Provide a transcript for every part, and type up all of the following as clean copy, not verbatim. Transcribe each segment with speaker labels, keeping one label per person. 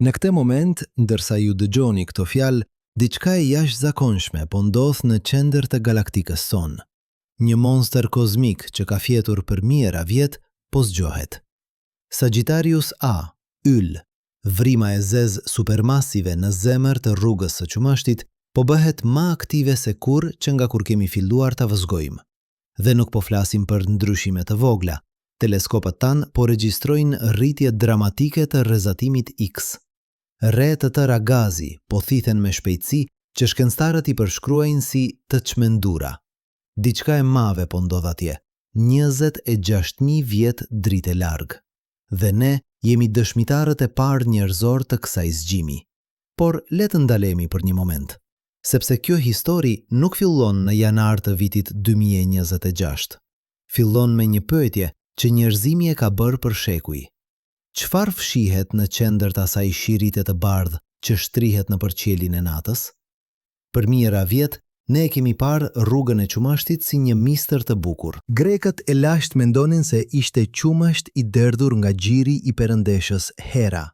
Speaker 1: Në këtë moment, ndërsa ju dëgjoni këto fjalë, diçka e jashtëzakonshme po ndodh në qendër të galaktikës sonë. Një monster kozmik që ka fjetur për mijëra vjet, po zgjohet. Sagittarius A, yll, vrima e zezë supermasive në zemër të rrugës së Qumashtit, po bëhet më aktive se kurrë që nga kur kemi filluar ta vëzhgojmë. Dhe nuk po flasim për ndryshime të vogla. Teleskopat tanë po regjistrojnë rritje dramatike të rrezatimit X. Re të tëra gazi po thithen me shpejtësi që shkencëtarët i përshkruajnë si të çmendura. Diçka e madhe po ndodh atje, 26.000 vjet dritë larg. Dhe ne jemi dëshmitarët e parë njerëzor të kësaj zgjimi. Por le të ndalemi për një moment, sepse kjo histori nuk fillon në janar të vitit 2026. Fillon me një pyetje që njerëzimi e ka bërë për shekuj. Çfarë fshihet në qendër të asaj shirite të bardhë që shtrihet në përqielin e natës? Për mijëra vjet, ne e kemi parë rrugën e Qumashtit si një mistër të bukur. Grekët e lashtë mendonin se ishte Qumasht i derdhur nga gjiri i perëndeshës Hera.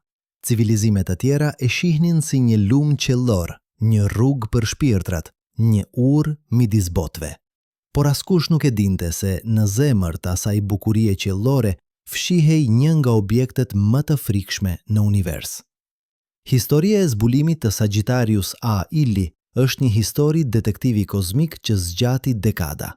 Speaker 1: Civilizimet e tjera e shihnin si një lumë qiellor, një rrugë për shpirtrat, një urë midis botëve. Por askush nuk e dinte se në zemër të asaj bukurie qiellore fshihej një nga objektet më të frikshme në univers. Historia e zbulimit të Sagittarius A Illi është një histori detektivi kozmik që zgjati dekada.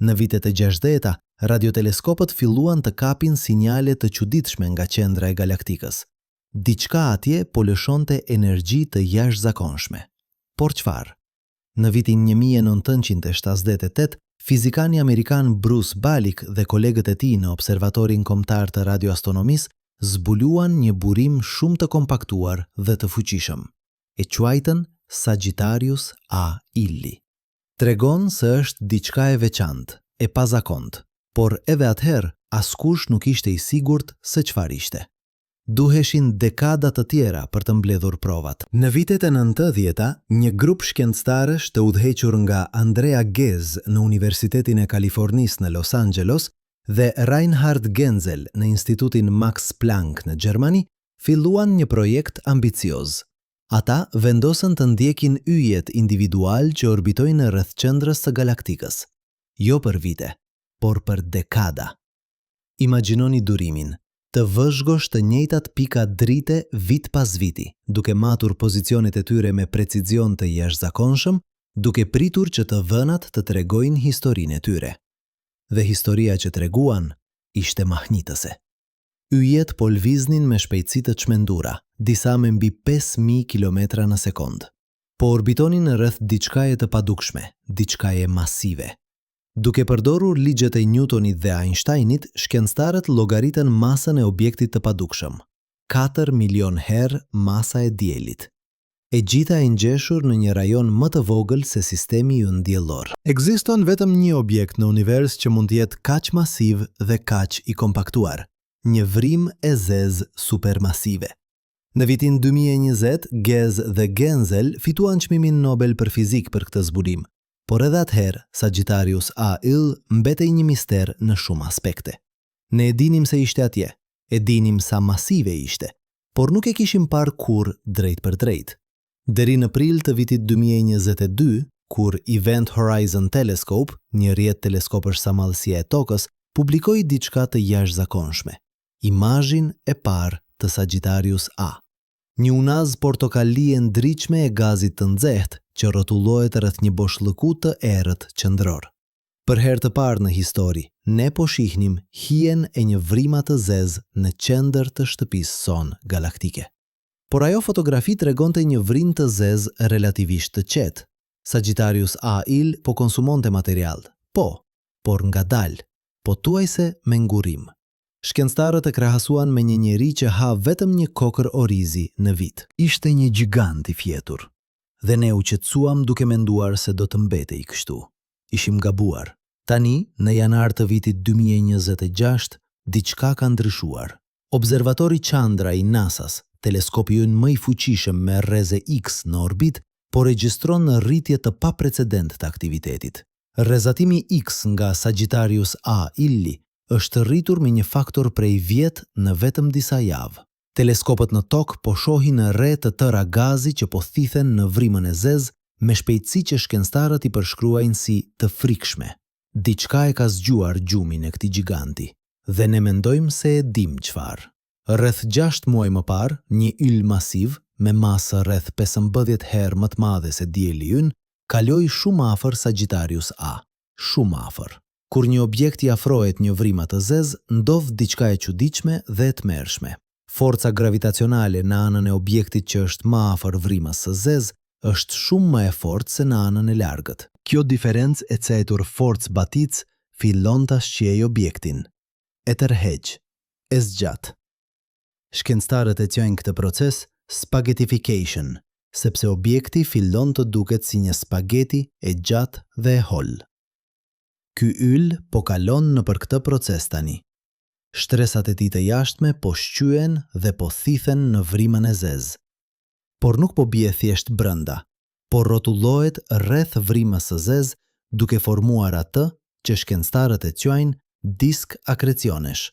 Speaker 1: Në vitet e 60-ta, radioteleskopët filluan të kapin sinjale të çuditshme nga qendra e galaktikës. Diçka atje po lëshonte energji të jashtëzakonshme. Por çfarë? Në vitin 1978, fizikani amerikan Bruce Balick dhe kolegët e tij në Observatorin Kombëtar të Radioastronomisë zbuluan një burim shumë të kompaktuar dhe të fuqishëm. E quajtën Sagittarius A Illi. Tregon se është diçka e veçantë, e pazakontë, por edhe atëherë askush nuk ishte i sigurt se çfarë ishte. Duheshin dekada të tjera për të mbledhur provat. Në vitet e 90-ta, një grup shkencëtarësh të udhëhequr nga Andrea Ghez në Universitetin e Kalifornisë në Los Angeles dhe Reinhard Genzel në Institutin Max Planck në Gjermani, filluan një projekt ambicioz. Ata vendosën të ndjekin yjet individual që orbitojnë rreth qendrës së galaktikës. Jo për vite, por për dekada. Imagjinoni durimin. Të vëzhgosh të njëjtat pika drite vit pas viti, duke matur pozicionet e tyre me precizion të jashtëzakonshëm, duke pritur që të vënat të tregojnë historinë e tyre. Dhe historia që treguan ishte mahnitëse. Yjet po lviznin me shpejtësi të çmendura, disa me mbi 5.000 km në sekond. Po orbitonin rreth diçkaje të padukshme, diçkaje masive. Duke përdorur ligjet e Newtonit dhe Einsteinit, shkencëtarët llogaritën masën e objektit të padukshëm. 4 milion herë masa e diellit. E gjitha e ngjeshur në një rajon më të vogël se sistemi ynë diellor. Ekziston vetëm një objekt në univers që mund të jetë kaq masiv dhe kaq i kompaktuar. Një vrim e zezë supermasive. Në vitin 2020, Ghez dhe Genzel fituan çmimin Nobel për fizik për këtë zbulim. Por edhe atëherë, Sagittarius A Ill mbetej një mister në shumë aspekte. Ne e dinim se ishte atje, e dinim sa masive ishte, por nuk e kishim parë kurrë drejt për drejt. Deri në prill të vitit 2022, kur Event Horizon Telescope, një rrjet teleskopësh sa madhësia e Tokës, publikoi diçka të jashtëzakonshme. Imazhin e parë të Sagittarius A. Një unaz portokallie ndriçme e gazit të nxehtë që rrotullohet rreth një boshllëku të errët qendror. Për herë të parë në histori, ne po shihnim hijen e një vrima të zezë në qendër të shtëpisë sonë galaktike. Por ajo fotografi tregonte një vrim të zezë relativisht të qetë. Sagittarius A Ill po konsumonte material, por ngadalë, po tuajse me ngurim. Shkencëtarët e krahasuan me një njeri që ha vetëm një kokër orizi në vit. Ishte një gjigant i fjetur. Dhe ne u qetësuam duke menduar se do të mbetej kështu. Ishim gabuar. Tani, në janar të vitit 2026, diçka ka ndryshuar. Observatori Chandra i NASA-s, teleskopi ynë më i fuqishëm me rreze X në orbit, po regjistron në rritje të paprecedent të aktivitetit. Rrezatimi X nga Sagittarius A Illi është rritur me një faktor prej 10 në vetëm disa javë. Teleskopët në tokë po shohin re të tëra gazi që po thithen në vrimën e zezë me shpejtësi që shkencëtarët i përshkruajnë si të frikshme. Diçka e ka zgjuar gjumin e këtij giganti dhe ne mendojmë se e dim çfarë. Rreth 6 muaj më parë, një yll masiv me masë rreth 15 herë më të madhe se dielli ynë kaloi shumë afër Sagittarius A, shumë afër. Kur një objekt i afrohet një vrimë të zezë, ndodh diçka e çuditshme dhe e tmerrshme. Forca gravitacionale në anën e objektit që është më afër vrimës së zezë është shumë më e fortë se në anën e largët. Kjo diferencë e quajtur forcë batic fillon ta shqejë objektin. E tërheq, e zgjat. Shkencëtarët e quajnë këtë proces spaghettification, sepse objekti fillon të duket si një spageti e gjatë dhe e hollë. Ky yll po kalon nëpër këtë proces tani. Shtresat e tij të jashtme po shqyen dhe po thithen në vrimën e zezë. Por nuk po bie thjesht brenda, por rrotullohet rreth vrimës së zezë duke formuar atë që shkencëtarët e quajnë disk akrecionesh,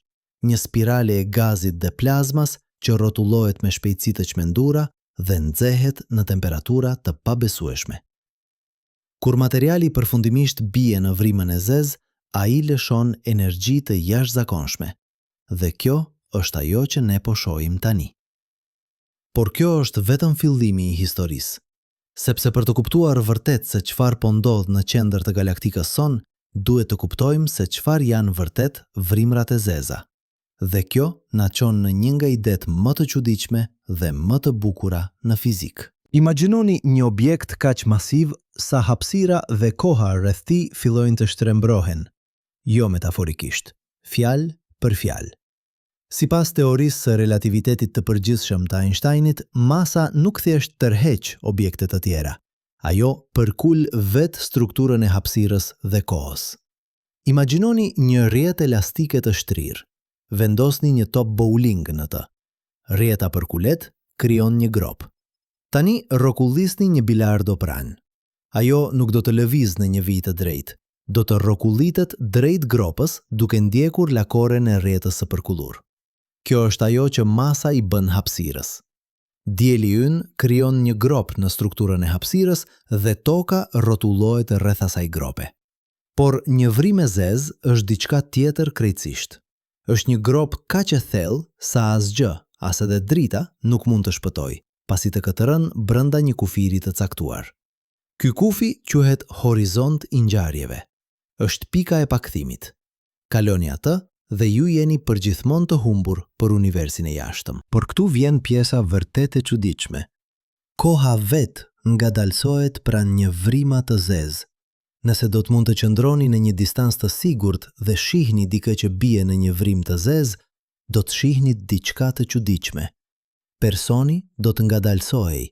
Speaker 1: një spirale e gazit dhe plazmas që rrotullohet me shpejtësi të çmendura dhe nxehet në temperatura të pabesueshme. Kur materiali përfundimisht bie në vrimën e zezë, ai lëshon energji të jashtëzakonshme. Dhe kjo është ajo që ne po shohim tani. Por kjo është vetëm fillimi i historisë, sepse për të kuptuar vërtet se çfarë po ndodh në qendër të galaktikës son, duhet të kuptojmë se çfarë janë vërtet vrimrat e zeza. Dhe kjo na çon në një nga idet më të çuditshme dhe më të bukura në fizikë. Imagjinoni një objekt kaq masiv sa hapësira dhe koha rreth tij fillojnë të shtrembrohen, jo metaforikisht, fjalë për fjalë. Sipas teorisë së relativitetit të përgjithshëm të Einsteinit, masa nuk thjesht tërheq objekte të tjera. Ajo përkul vetë strukturën e hapësirës dhe kohës. Imagjinoni një rrjet elastike të shtrirë. Vendosni një top bowling në të. Rrjeta përkulet krijon një grop. Tani rrokullisni një bilardo pranë. Ajo nuk do të lëvizë në një vijë të drejtë. Do të rrokullitet drejt gropës duke ndjekur lakoren e rrjetës së përkullur. Kjo është ajo që masa i bën hapësirës. Dieli ynë krijon një grop në strukturën e hapësirës dhe toka rrotullohet rreth asaj grope. Por një vrimë e zezë është diçka tjetër krejtësisht. Është një grop kaq e thellë sa asgjë, as edhe drita nuk mund të shpëtojë, pasi të këtërën brenda një kufiri të caktuar. Ky kufi quhet horizont i ngjarjeve. Është pika e pakthimit. Kaloni atë dhe ju jeni përgjithmonë të humbur për universin e jashtëm. Por këtu vjen pjesa vërtet e çuditshme. Koha vetë ngadalsohet pranë një vrima të zezë. Nëse do të mund të qëndroni në një distancë të sigurt dhe shihni dikë që bie në një vrimë të zezë, do të shihni diçka të çuditshme. Personi do të ngadalsohej.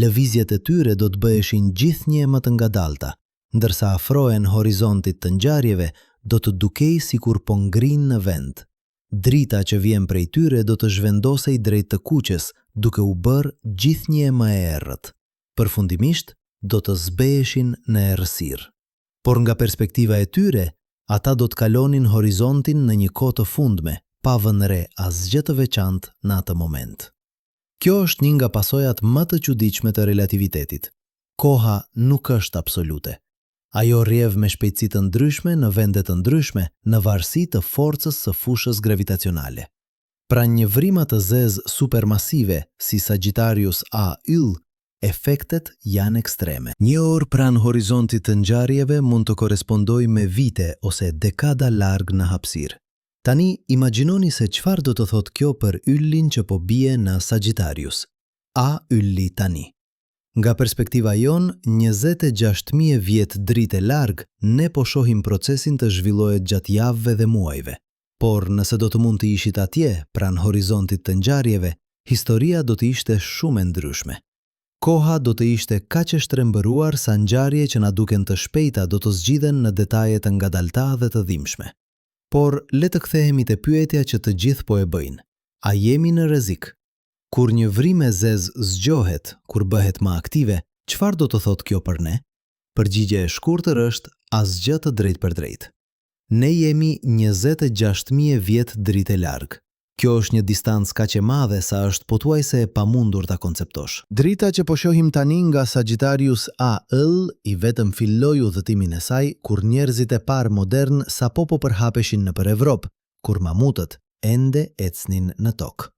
Speaker 1: Lëvizjet e tyre do të bëheshin gjithnjë më të ngadalta, ndërsa afrohen horizontit të ngjarjeve do të dukej sikur po ngrin në vend. Drita që vjen prej tyre do të zhvendosej drejt të kuqes, duke u bërë gjithnjë më e errët. Përfundimisht do të zbeheshin në errësirë. Por nga perspektiva e tyre, ata do të kalonin horizontin në një kohë të fundme, pa vënë re asgjë të veçantë në atë moment. Kjo është një nga pasojat më të çuditshme të relativitetit. Koha nuk është absolute. Ajo rrjedh me shpejtësi të ndryshme në vende të ndryshme në varësi të forcës së fushës gravitacionale. Pranë një vrima të zezë supermasive si Sagittarius A yll, efektet janë ekstreme. Një orë pranë horizontit të ngjarjeve mund të korespondojë me vite ose dekada larg në hapësirë. Tani imagjinoni se çfarë do të thotë kjo për yllin që po bie në Sagittarius. A ylli tani. Nga perspektiva jon, 26.000 vjet dritë larg, ne po shohim procesin të zhvillohet gjatë javëve dhe muajve. Por nëse do të mund të ishit atje, pranë horizontit të ngjarjeve, historia do të ishte shumë e ndryshme. Koha do të ishte kaq e shtrembëruar sa ngjarje që na duken të shpejta do të zgjidhen në detaje të ngadalta dhe të dhimbshme. Por le të kthehemi te pyetja që të gjithë po e bëjnë. A jemi në rrezik? Kur një vrimë e zezë zgjohet, kur bëhet më aktive, çfarë do të thotë kjo për ne? Përgjigjja e shkurtër është asgjë të drejtë për drejtë. Ne jemi 26.000 vjet dritë larg. Kjo është një distancë kaq e madhe sa është pothuajse e pamundur ta konceptosh. Drita që po shohim tani nga Sagittarius A/L i vetëm filloi udhëtimin e saj kur njerëzit e parë modern sapo po përhapeshin nëpër Evropë, kur mamutët ende ecnin në tokë.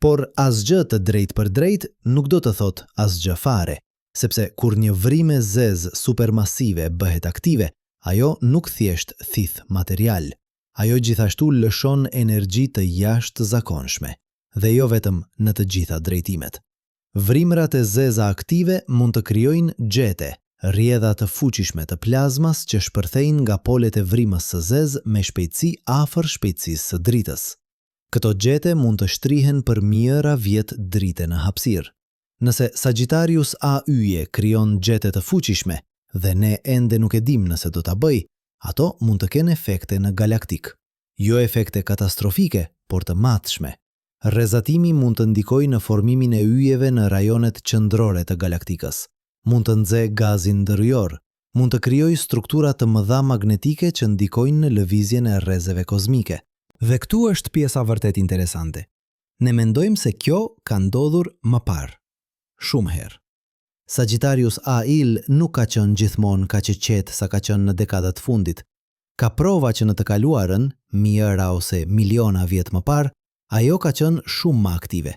Speaker 1: Por asgjë të drejtë për drejtë nuk do të thotë asgjë fare, sepse kur një vrimë e zezë supermasive bëhet aktive, ajo nuk thjesht thith material. Ajo gjithashtu lëshon energji të jashtëzakonshme, dhe jo vetëm në të gjitha drejtimet. Vrimrat e zeza aktive mund të krijojnë xhete, rrjedha të fuqishme të plazmas që shpërthejnë nga polet e vrimës së zezë me shpejtësi afër shpejtësisë së dritës. Këto xhete mund të shtrihen për mijëra vjet drite në hapësirë. Nëse Sagittarius A/Y krijon xhete të fuqishme dhe ne ende nuk e dim nëse do ta bëj, ato mund të kenë efekte në galaktik. Jo efekte katastrofike, por të matshme. Rrezatimi mund të ndikojë në formimin e yjeve në rajonet qendrore të galaktikës. Mund të nxjë gazin ndërhyjor, mund të krijojë struktura të mëdha magnetike që ndikojnë në lëvizjen e rrezeve kozmike. Dhe këtu është pjesa vërtet interesante. Ne mendojmë se kjo ka ndodhur më parë, shumë herë. Sagittarius A/L nuk ka qenë gjithmonë kaq e qetë sa ka qenë në dekadat fundit. Ka prova që në të kaluarën, mijëra ose miliona vjet më parë, ajo ka qenë shumë më aktive.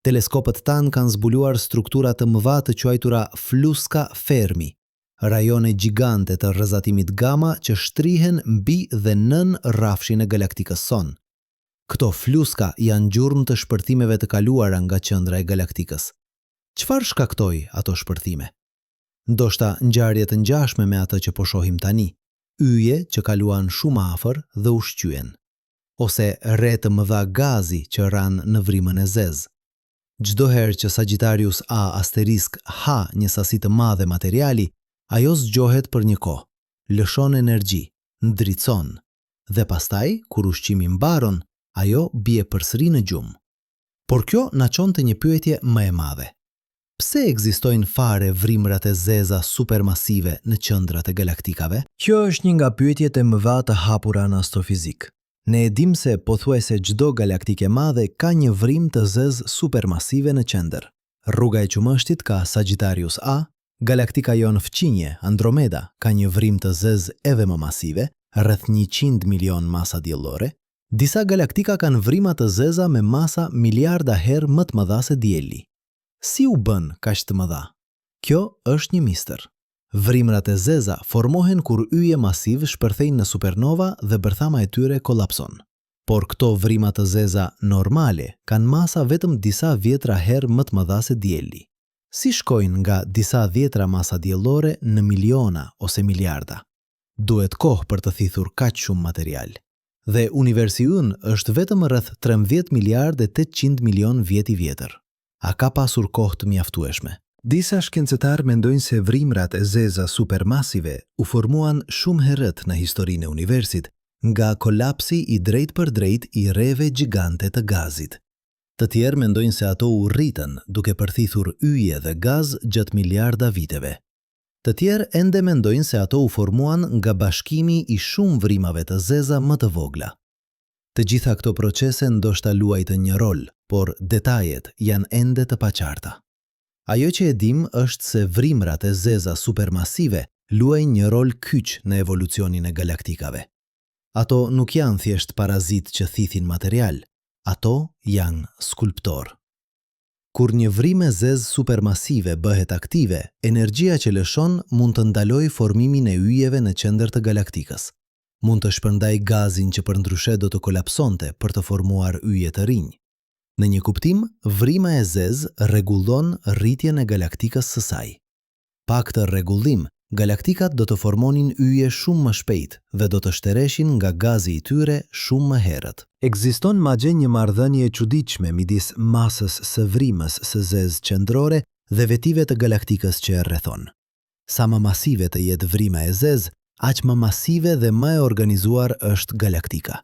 Speaker 1: Teleskopët tanë kanë zbuluar struktura të mëdha të quajtura fluska Fermi, rajone gjigante të rrëzatimit gama që shtrihen mbi dhe nën rrafshin e galaktikës son. Këto fluska janë gjurmë të shpërthimeve të kaluara nga qendra e galaktikës. Çfarë shkaktoi ato shpërthime? Ndoshta ngjarje të ngjashme me atë që po shohim tani, yje që kaluan shumë afër dhe u shqyen, ose re të mëdha gazi që ranë në vrimën e zezë. Çdo herë që Sagittarius A** ha një sasi të madhe materiali, ajo zgjohet për një kohë, lëshon energji, ndritson, dhe pastaj, kur ushqimi mbaron, ajo bie përsëri në gjumë. Por kjo na çon te një pyetje më e madhe. Pse ekzistojnë fare vrimrat e zeza supermasive në qendrat e galaktikave? Kjo është një nga pyetjet e mëdha të hapura në astrofizik. Ne e dim se pothuajse çdo galaktike madhe ka një vrim të zezë supermasive në qendër. Rruga e Qumështit ka Sagittarius A, galaktika jon fqinje Andromeda ka një vrim të zezë edhe më masive, rreth 100 milion masa diellore. Disa galaktika kanë vrima të zeza me masa miliarda herë më të mëdha se dielli. Si u bën kaq të mëdha? Kjo është një mistër. Vrimrat e zeza formohen kur yje masiv shpërthejnë në supernova dhe bërthama e tyre kolapson. Por këto vrima të zeza normale kanë masa vetëm disa dhjetra herë më të mëdha se dielli. Si shkojnë nga disa dhjetra masa diellore në miliona ose miliarda? Duhet kohë për të thithur kaq shumë material. Dhe universi ynë është vetëm rreth 13 miliardë e 800 milion vjet i vjetër. A ka pasur kohë të mjaftueshme? Disa shkencetarë mendojnë se vrimrat e zeza supermasive u formuan shumë herët në historinë e universit nga kolapsi i drejt për drejt i rreve gjigante të gazit. Të tjerë mendojnë se ato u rritën duke përthithur yje dhe gaz gjatë miliarda viteve. Të tjerë ende mendojnë se ato u formuan nga bashkimi i shumë vrimave të zeza më të vogla. Të gjitha këto procese ndoshta luajtën një rol, por detajet janë ende të paqarta. Ajo që e dim është se vrimrat e zeza supermasive luajnë një rol kyç në evolucionin e galaktikave. Ato nuk janë thjesht parazit që thithin material, ato janë skulptor. Kur një vrim e zezë supermasive bëhet aktive, energjia që lëshon mund të ndalojë formimin e yjeve në qendër të galaktikës. Mund të shpërndaj gazin që përndryshe do të kolapsonte për të formuar yje të rinj. Në një kuptim, vrima e zezë rregullon rritjen e galaktikës së saj. Pa këtë rregullim, galaktikat do të formonin yje shumë më shpejt dhe do të shtereshin nga gazi i tyre shumë më herët. Ekziston madje një marrëdhënie e çuditshme midis masës së vrimës së zezë qendrore dhe vetive të galaktikës që e rrethon. Sa më masive të jetë vrima e zezë, aq më masive dhe më e organizuar është galaktika.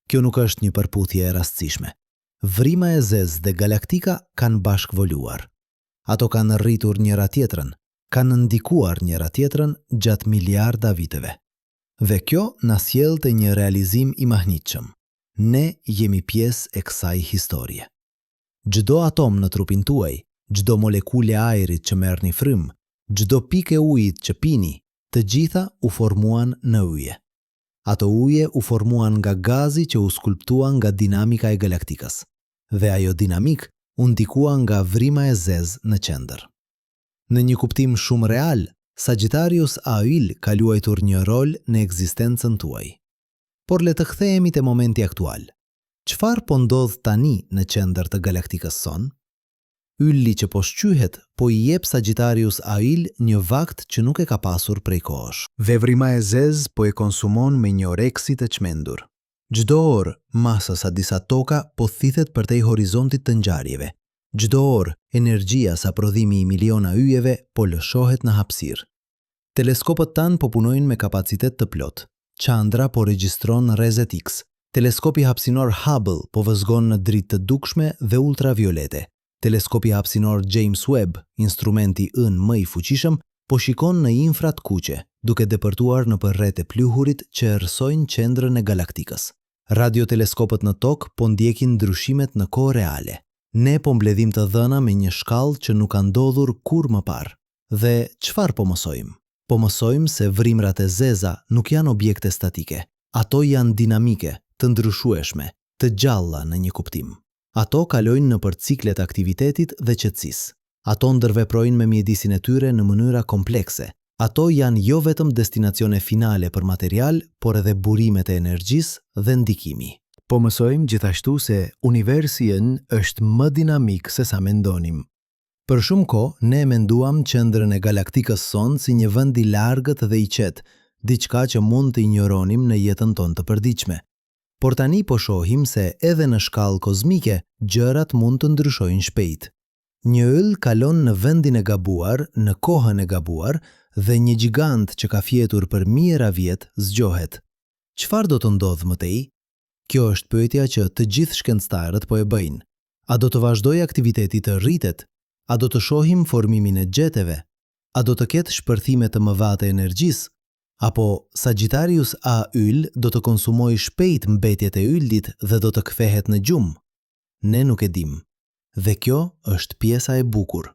Speaker 1: Kjo nuk është një përputhje e rastësishme. Vrima e zezë dhe galaktika kanë bashkëvoluar. Ato kanë rritur njëra tjetrën, kanë ndikuar njëra tjetrën gjatë miliarda viteve. Dhe kjo na sjell te një realizim i mahnitshëm. Ne jemi pjesë e kësaj historie. Çdo atom në trupin tuaj, çdo molekule ajrit që merr një frym, çdo pikë e ujit që pini, të gjitha u formuan në uje. Ato uje u formuan nga gazi që u skulptua nga dinamika e galaktikës, dhe ajo dinamik u ndikua nga vrima e zezë në qendër. Në një kuptim shumë real, Sagittarius A-yl ka luajtur një rol në ekzistencën tuaj. Por le të kthehemi te momenti aktual. Çfarë po ndodh tani në qendër të galaktikës son? Ylli që po shqyhet po i jep Sagittarius A-yl një vakt që nuk e ka pasur prej kohësh. Vevrima e zezë po e konsumon me një oreksi të çmendur. Çdo orë, masa sa disa toka po thithet përtej horizontit të ngjarjeve. Çdo orë, energjia sa prodhimi i miliona yjeve po lëshohet në hapësirë. Teleskopët tanë po punojnë me kapacitet të plot. Qandra po regjistron rrezet X. Teleskopi hapësinor Hubble po vëzgon në dritë të dukshme dhe ultraviolete. Teleskopi hapësinor James Webb, instrumenti ën më i fuqishëm, po shikon në infrat kuqe, duke depërtuar në rreth e pluhurit që errësojnë qendrën e galaktikës. Radioteleskopët në tokë po ndjekin ndryshimet në kohë reale. Ne po mbledhim të dhëna me një shkallë që nuk ka ndodhur kurrë më parë. Dhe çfarë po mësojmë? Po mësojmë se vrimrat e zeza nuk janë objekte statike. Ato janë dinamike, të ndryshueshme, të gjalla në një kuptim. Ato kalojnë nëpër ciklet aktivitetit dhe qetësisë. Ato ndërveprojnë me mjedisin e tyre në mënyra komplekse. Ato janë jo vetëm destinacione finale për material, por edhe burimet e energjisë dhe ndikimi. Po mësojmë gjithashtu se universi është më dinamik se sa mendonim. Për shumë kohë, ne menduam qendrën e galaktikës son si një vend i largët dhe i qetë, diçka që mund të injoronim në jetën tonë të përditshme. Por tani po shohim se edhe në shkallë kozmike, gjërat mund të ndryshojnë shpejt. Një yll kalon në vendin e gabuar, në kohën e gabuar, dhe një gjigant që ka fjetur për mijëra vjet zgjohet. Çfarë do të ndodhë mëtej? Kjo është pyetja që të gjithë shkencëtarët po e bëjnë. A do të vazhdojë aktiviteti të rritet? A do të shohim formimin e gjeteve? A do të ketë shpërthime të mëdha të energjisë? Apo Sagittarius A-yl do të konsumojë shpejt mbetjet e yllit dhe do të kthehet në gjumë? Ne nuk e dim. Dhe kjo është pjesa e bukur.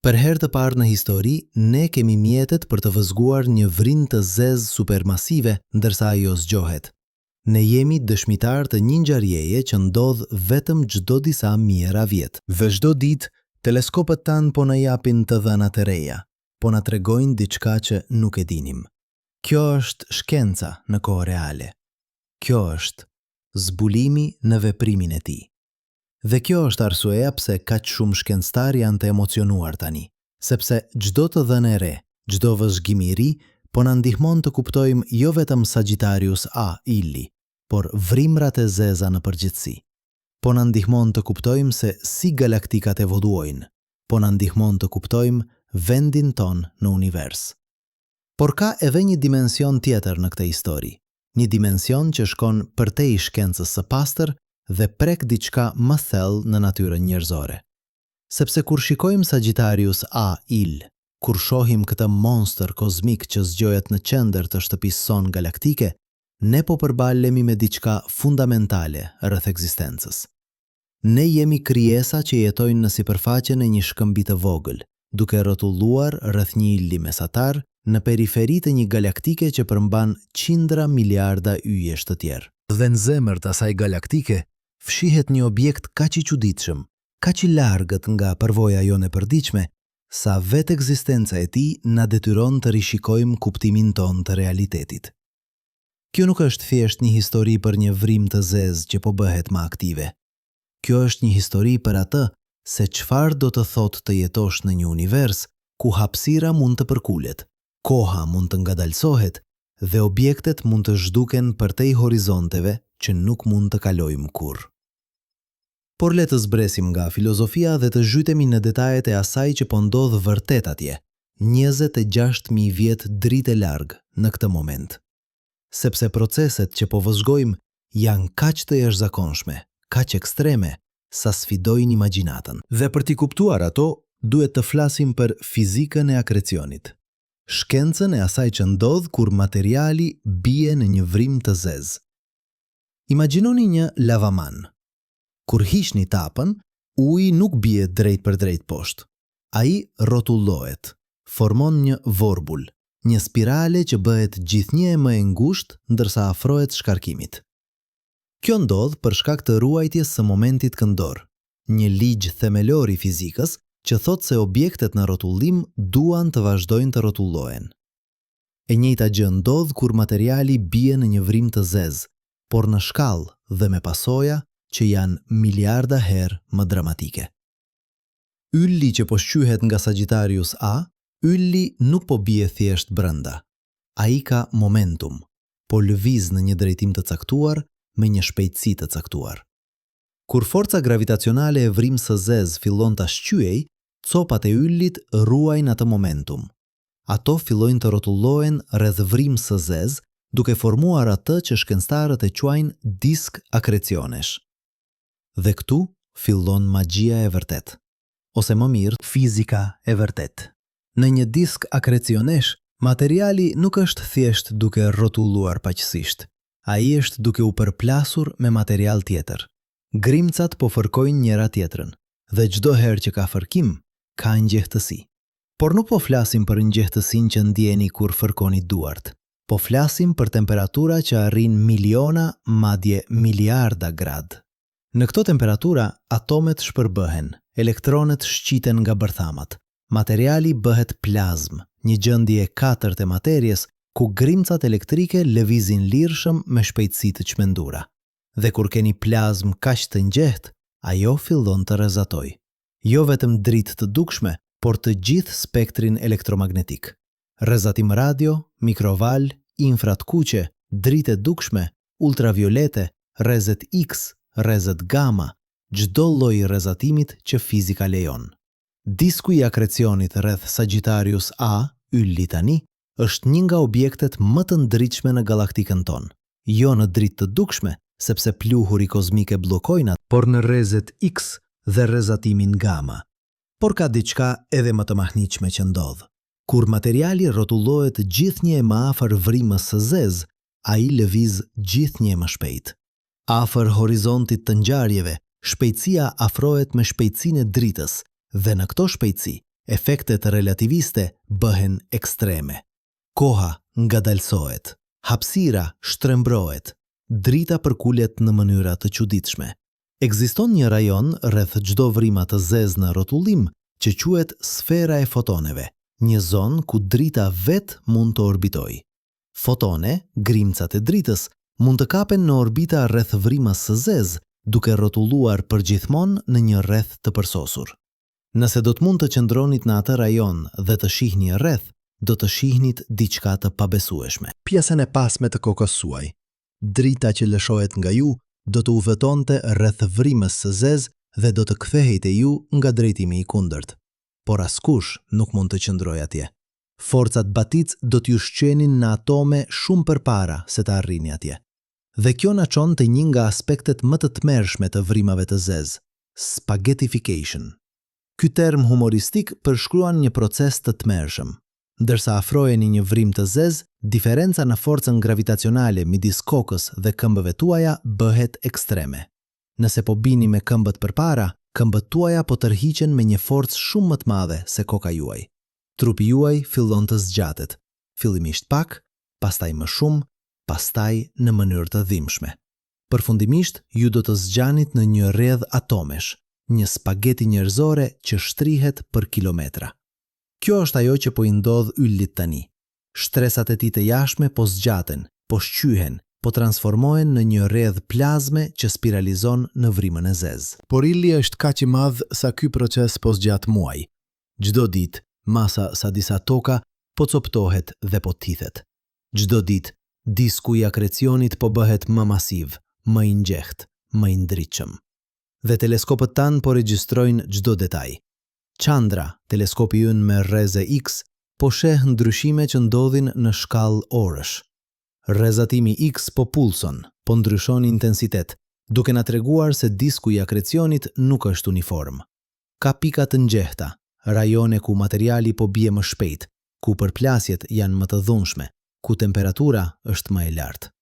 Speaker 1: Për herë të parë në histori, ne kemi mjetet për të vëzguar një vrinë të zezë supermasive ndërsa ajo zgjohet. Ne jemi dëshmitar të një ngjarjeje që ndodh vetëm çdo disa mijëra vjet. Dhe çdo ditë, teleskopët tanë po na japin të dhëna të reja, po na tregojnë diçka që nuk e dinim. Kjo është shkenca në kohë reale. Kjo është zbulimi në veprimin e tij. Dhe kjo është arsyeja pse kaq shumë shkencëtar janë të emocionuar tani, sepse çdo të dhënë e re, çdo vëzhgim i ri, po na ndihmon të kuptojmë jo vetëm Sagittarius A-yl, por vrimrat e zeza në përgjithësi. Po na ndihmon të kuptojmë se si galaktikat evoluojnë, po na ndihmon të kuptojmë vendin ton në univers. Por ka edhe një dimension tjetër në këtë histori, një dimension që shkon përtej shkencës së pastër dhe prek diçka më thellë në natyrën njerëzore. Sepse kur shikojmë Sagittarius A-yl, kur shohim këtë monster kozmik që zgjohet në qendër të shtëpisë son galaktike, ne po përballemi me diçka fundamentale rreth ekzistencës. Ne jemi krijesa që jetojnë në sipërfaqen e një shkëmbi të vogël, duke rrotulluar rreth një ylli mesatar në periferi të një galaktike që përmban qindra miliarda yjesh të tjerë. Dhe në zemër të asaj galaktike fshihet një objekt kaq i çuditshëm, kaq i largët nga përvoja jone e përditshme, sa vetë ekzistenca e tij na detyron të rishikojmë kuptimin ton të realitetit. Kjo nuk është thjesht një histori për një vrim të zezë që po bëhet më aktive. Kjo është një histori për atë se çfarë do të thotë të jetosh në një univers ku hapësira mund të përkulet, koha mund të ngadalsohet dhe objektet mund të zhduken përtej horizonteve që nuk mund të kalojmë kurrë. Por le të zbresim nga filozofia dhe të zhytemi në detajet e asaj që po ndodh vërtet atje, 26.000 vjet dritë larg në këtë moment. Sepse proceset që po vëzhgojmë janë kaq të jashtëzakonshme, kaq ekstreme, sa sfidojnë imagjinatën. Dhe për t'i kuptuar ato, duhet të flasim për fizikën e akrecionit. Shkencën e asaj që ndodh kur materiali bie në një vrim të zezë. Imagjinoni një lavaman. Kur hiqni tapën, uji nuk bie drejt për drejt poshtë. Ai rrotullohet, formon një vorbul, një spirale që bëhet gjithnjë më e ngushtë ndërsa afrohet shkarkimit. Kjo ndodh për shkak të ruajtjes së momentit këndor, një ligj themelor i fizikës që thot se objektet në rrotullim duan të vazhdojnë të rrotullohen. E njëjta gjë ndodh kur materiali bie në një vrim të zezë, por në shkallë dhe me pasoja që janë miliarda herë më dramatike. Ylli që po shqyhet nga Sagittarius A, ylli nuk po bie thjesht brenda. Ai ka momentum, po lëviz në një drejtim të caktuar me një shpejtësi të caktuar. Kur forca gravitacionale e vrimës së zezë fillon ta shqyej, copat e yllit ruajnë atë momentum. Ato fillojnë të rrotullohen rreth vrimës së zezë, duke formuar atë që shkencëtarët e quajnë disk akrecionesh. Dhe këtu fillon magjia e vërtet, ose më mirë, fizika e vërtet. Në një disk akrecionesh, materiali nuk është thjesht duke rrotulluar paqësisht. Ai është duke u përplasur me material tjetër. Grimcat po fërkojnë njëra tjetrën, dhe çdo herë që ka fërkim, ka ngjehtësi. Por nuk po flasim për ngjehtësinë që ndjeni kur fërkoni duart. Po flasim për temperatura që arrin miliona, madje miliarda gradë. Në këto temperatura, atomet shpërbëhen, elektronet shqiten nga bërthamat. Materiali bëhet plazm, një gjendje e katërt e materjes ku grimcat elektrike lëvizin lirshëm me shpejtësi të çmendura. Dhe kur keni plazm kaq të ngjehtë, ajo fillon të rrezatojë. Jo vetëm dritë të dukshme, por të gjithë spektrin elektromagnetik. Rrezatim radio, mikroval, infrat kuqe, dritë e dukshme, ultraviolete, rrezet X, rrezet gamma, çdo lloj rrezatimit që fizika lejon. Disku i akrecionit rreth Sagittarius A, ylli tani, është një nga objektet më të ndritshme në galaktikën tonë. Jo në dritë të dukshme, sepse pluhuri kozmik e bllokojnë atë, por në rrezet X dhe rrezatimin gamma. Por ka diçka edhe më të mahnitshme që ndodh. Kur materiali rrotullohet gjithnjë më afër vrimës së zezë, ai lëviz gjithnjë më shpejt. Afër horizontit të ngjarjeve, shpejtësia afrohet me shpejtësinë e dritës, dhe në këto shpejtësi, efektet relativiste bëhen ekstreme. Koha ngadalsohet, hapësira shtrembrohet, drita përkulet në mënyra të çuditshme. Ekziston një rajon rreth çdo vrima të zezë në rrotullim që quhet sfera e fotoneve, një zonë ku drita vetë mund të orbitojë. Fotone, grimcat e dritës, mund të kapen në orbita rreth vrimës së zezë, duke rrotulluar përgjithmonë në një rreth të përsosur. Nëse do të mund të qëndronit në atë rajon dhe të shihni rreth, do të shihnit diçka të pabesueshme. Pjesën e pasme të kokës suaj. Drita që lëshohet nga ju do të u vëtonte rreth vrimës së zezë dhe do të kthehej te ju nga drejtimi i kundërt. Por askush nuk mund të qëndrojë atje. Forcat batic do t'ju shqenin në atome shumë përpara se të arrini atje. Dhe kjo na çon te një nga aspektet më të tmerrshme të vrimave të zezë, spaghettification. Ky term humoristik përshkruan një proces të tmerrshëm. Ndërsa afroheni një vrim të zezë, diferenca në forcën gravitacionale midis kokës dhe këmbëve tuaja bëhet ekstreme. Nëse po bini me këmbët përpara, këmbët tuaja po tërhiqen me një forcë shumë më të madhe se koka juaj. Trupi juaj fillon të zgjatet, fillimisht pak, pastaj më shumë, pastaj në mënyrë të dhimbshme. Përfundimisht, ju do të zgjanit në një rrjedh atomesh, një spageti njerëzore që shtrihet për kilometra. Kjo është ajo që po i ndodh yllit tani. Shtresat e tij të jashtme po zgjaten, po shqyhen, po transformohen në një rrjedh plazme që spiralizon në vrimën e zezë. Por ylli është kaq i madh sa ky proces po zgjat muaj. Çdo ditë, masa sa disa toka po coptohet dhe po thithet. Çdo ditë, disku i akrecionit po bëhet më masiv, më i ngjehtë, më i ndritshëm. Dhe teleskopët tanë po regjistrojnë çdo detaj. Qandra, teleskopi ynë me rreze X, po sheh ndryshime që ndodhin në shkallë orësh. Rrezatimi X po pulson, po ndryshon intensitet, duke na treguar se disku i akrecionit nuk është uniform. Ka pika të ngjehta, rajone ku materiali po bie më shpejt, ku përplasjet janë më të dhunshme, ku temperatura është më e lartë.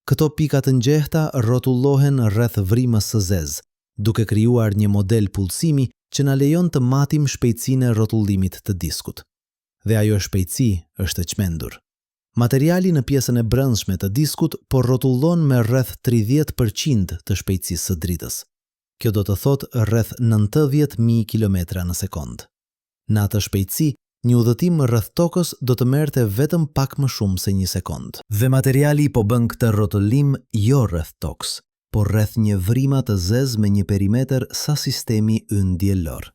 Speaker 1: Këto pika të ngjehta rrotullohen rreth vrimës së zezë, duke krijuar një model pulsimi që na lejon të matim shpejtësinë e rrotullimit të diskut. Dhe ajo shpejtësi është e çmendur. Materiali në pjesën e brendshme të diskut po rrotullon me rreth 30% të shpejtësisë së dritës. Kjo do të thotë rreth 90.000 km në sekond. Në atë shpejtësi, një udhëtim rreth tokës do të merrte vetëm pak më shumë se 1 sekond. Dhe materiali po bën këtë rrotullim jo rreth tokës, por rreth një vrima të zezë me një perimetër sa sistemi ynë diellor.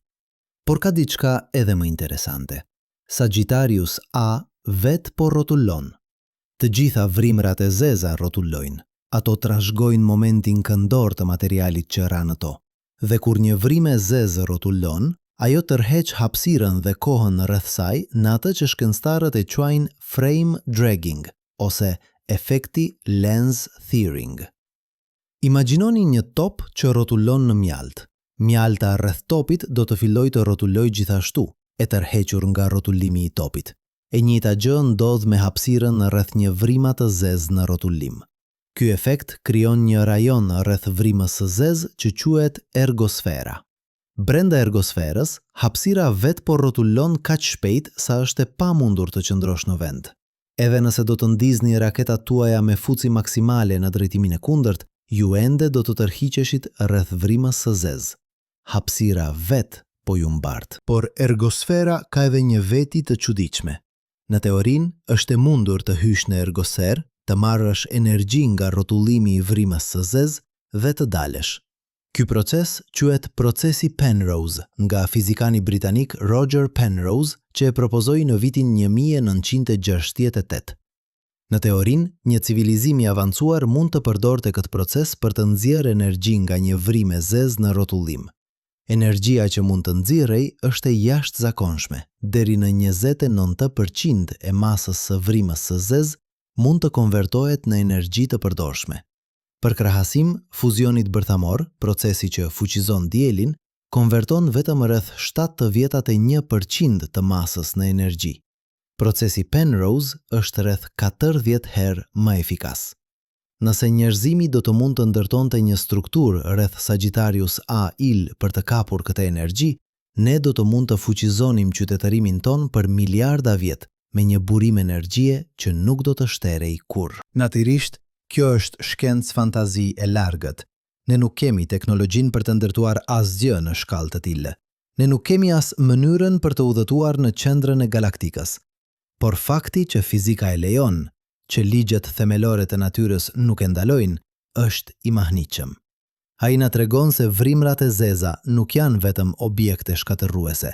Speaker 1: Por ka diçka edhe më interesante. Sagittarius A vet po rrotullon. Të gjitha vrimrat e zeza rrotullojnë. Ato trashëgojnë momentin këndor të materialit që ra në to. Dhe kur një vrimë e zezë rrotullon, ajo tërheq hapësirën dhe kohën rreth saj në atë që shkencëtarët e quajnë frame dragging ose efekti lens tearing. Imagjinoni një top që rrotullon në mjalt. Mjalta rreth topit do të fillojë të rrotullojë gjithashtu, e tërhequr nga rrotullimi i topit. E njëjta gjë ndodh me hapësirën rreth një vrima të zezë në rrotullim. Ky efekt krijon një rajon rreth vrimës së zezë që quhet ergosfera. Brenda ergosferës, hapësira vet po rrotullon kaq shpejt sa është e pamundur të qëndrosh në vend. Edhe nëse do të ndizni raketat tuaja me fuqi maksimale në drejtimin e kundërt, ju ende do të tërhiqeshit rreth vrimës së zezë. Hapësira vet po ju mbart. Por ergosfera ka edhe një veti të çuditshme. Në teorinë, është e mundur të hysh në ergosferë, të marrësh energji nga rrotullimi i vrimës së zezë dhe të dalësh. Ky proces quhet procesi Penrose nga fizikani britanik Roger Penrose, që e propozoi në vitin 1968. Në teorinë, një civilizim i avancuar mund të përdorte këtë proces për të nxjerrë energji nga një vrimë e zezë në rrotullim. Energjia që mund të nxirrej është e jashtëzakonshme, deri në 29% e masës së vrimës së zezë mund të konvertohet në energji të përdorshme. Për krahasim, fuzionit bërthamor, procesi që fuqizon dielin, konverton vetëm rreth 71% të masës në energji. Procesi Penrose është rreth 40 herë më efikas. Nëse njerëzimi do të mund të ndërtonte një strukturë rreth Sagittarius A-il për të kapur këtë energji, ne do të mund të fuqizonim qytetërimin ton për miliarda vjet me një burim energjie që nuk do të shterej kurrë. Natyrisht, kjo është shkencë fantazi e largët. Ne nuk kemi teknologjinë për të ndërtuar asgjë në shkallë të tillë. Ne nuk kemi as mënyrën për të udhëtuar në qendrën e galaktikës. Por fakti që fizika e lejon, që ligjet themelore të natyrës nuk e ndalojnë, është i mahnitshëm. Ai na tregon se vrimrat e zeza nuk janë vetëm objekte shkatërruese.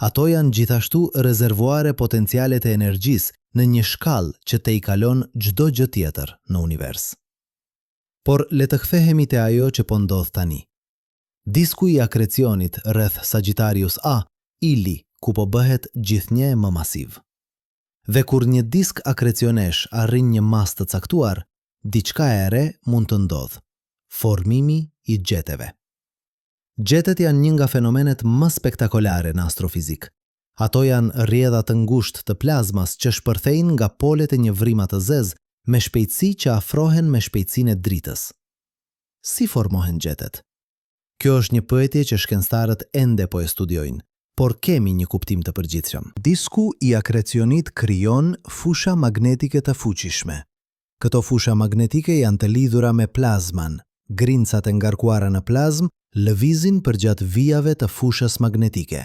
Speaker 1: Ato janë gjithashtu rezervuare potenciale të energjisë në një shkallë që te i kalon çdo gjë tjetër në univers. Por le të kthehemi te ajo që po ndodh tani. Disku i akrecionit rreth Sagittarius A, ili, ku po bëhet gjithnjë më masiv. Dhe kur një disk akrecionesh arrin një masë të caktuar, diçka e re mund të ndodhë: formimi i gjeteve. Gjetet janë një nga fenomenet më spektakolare në astrofizik. Ato janë rrjedha të ngushtë të plazmas që shpërthejnë nga polet e një vrima të zezë me shpejtësi që afrohen me shpejtësinë e dritës. Si formohen gjetet? Kjo është një pyetje që shkencëtarët ende po e studiojnë, por kemi një kuptim të përgjithshëm. Disku i akrecionit krijon fusha magnetike të fuqishme. Këto fusha magnetike janë të lidhura me plazman. Grincat e ngarkuara në plazm lëvizin përgjatë vijave të fushës magnetike.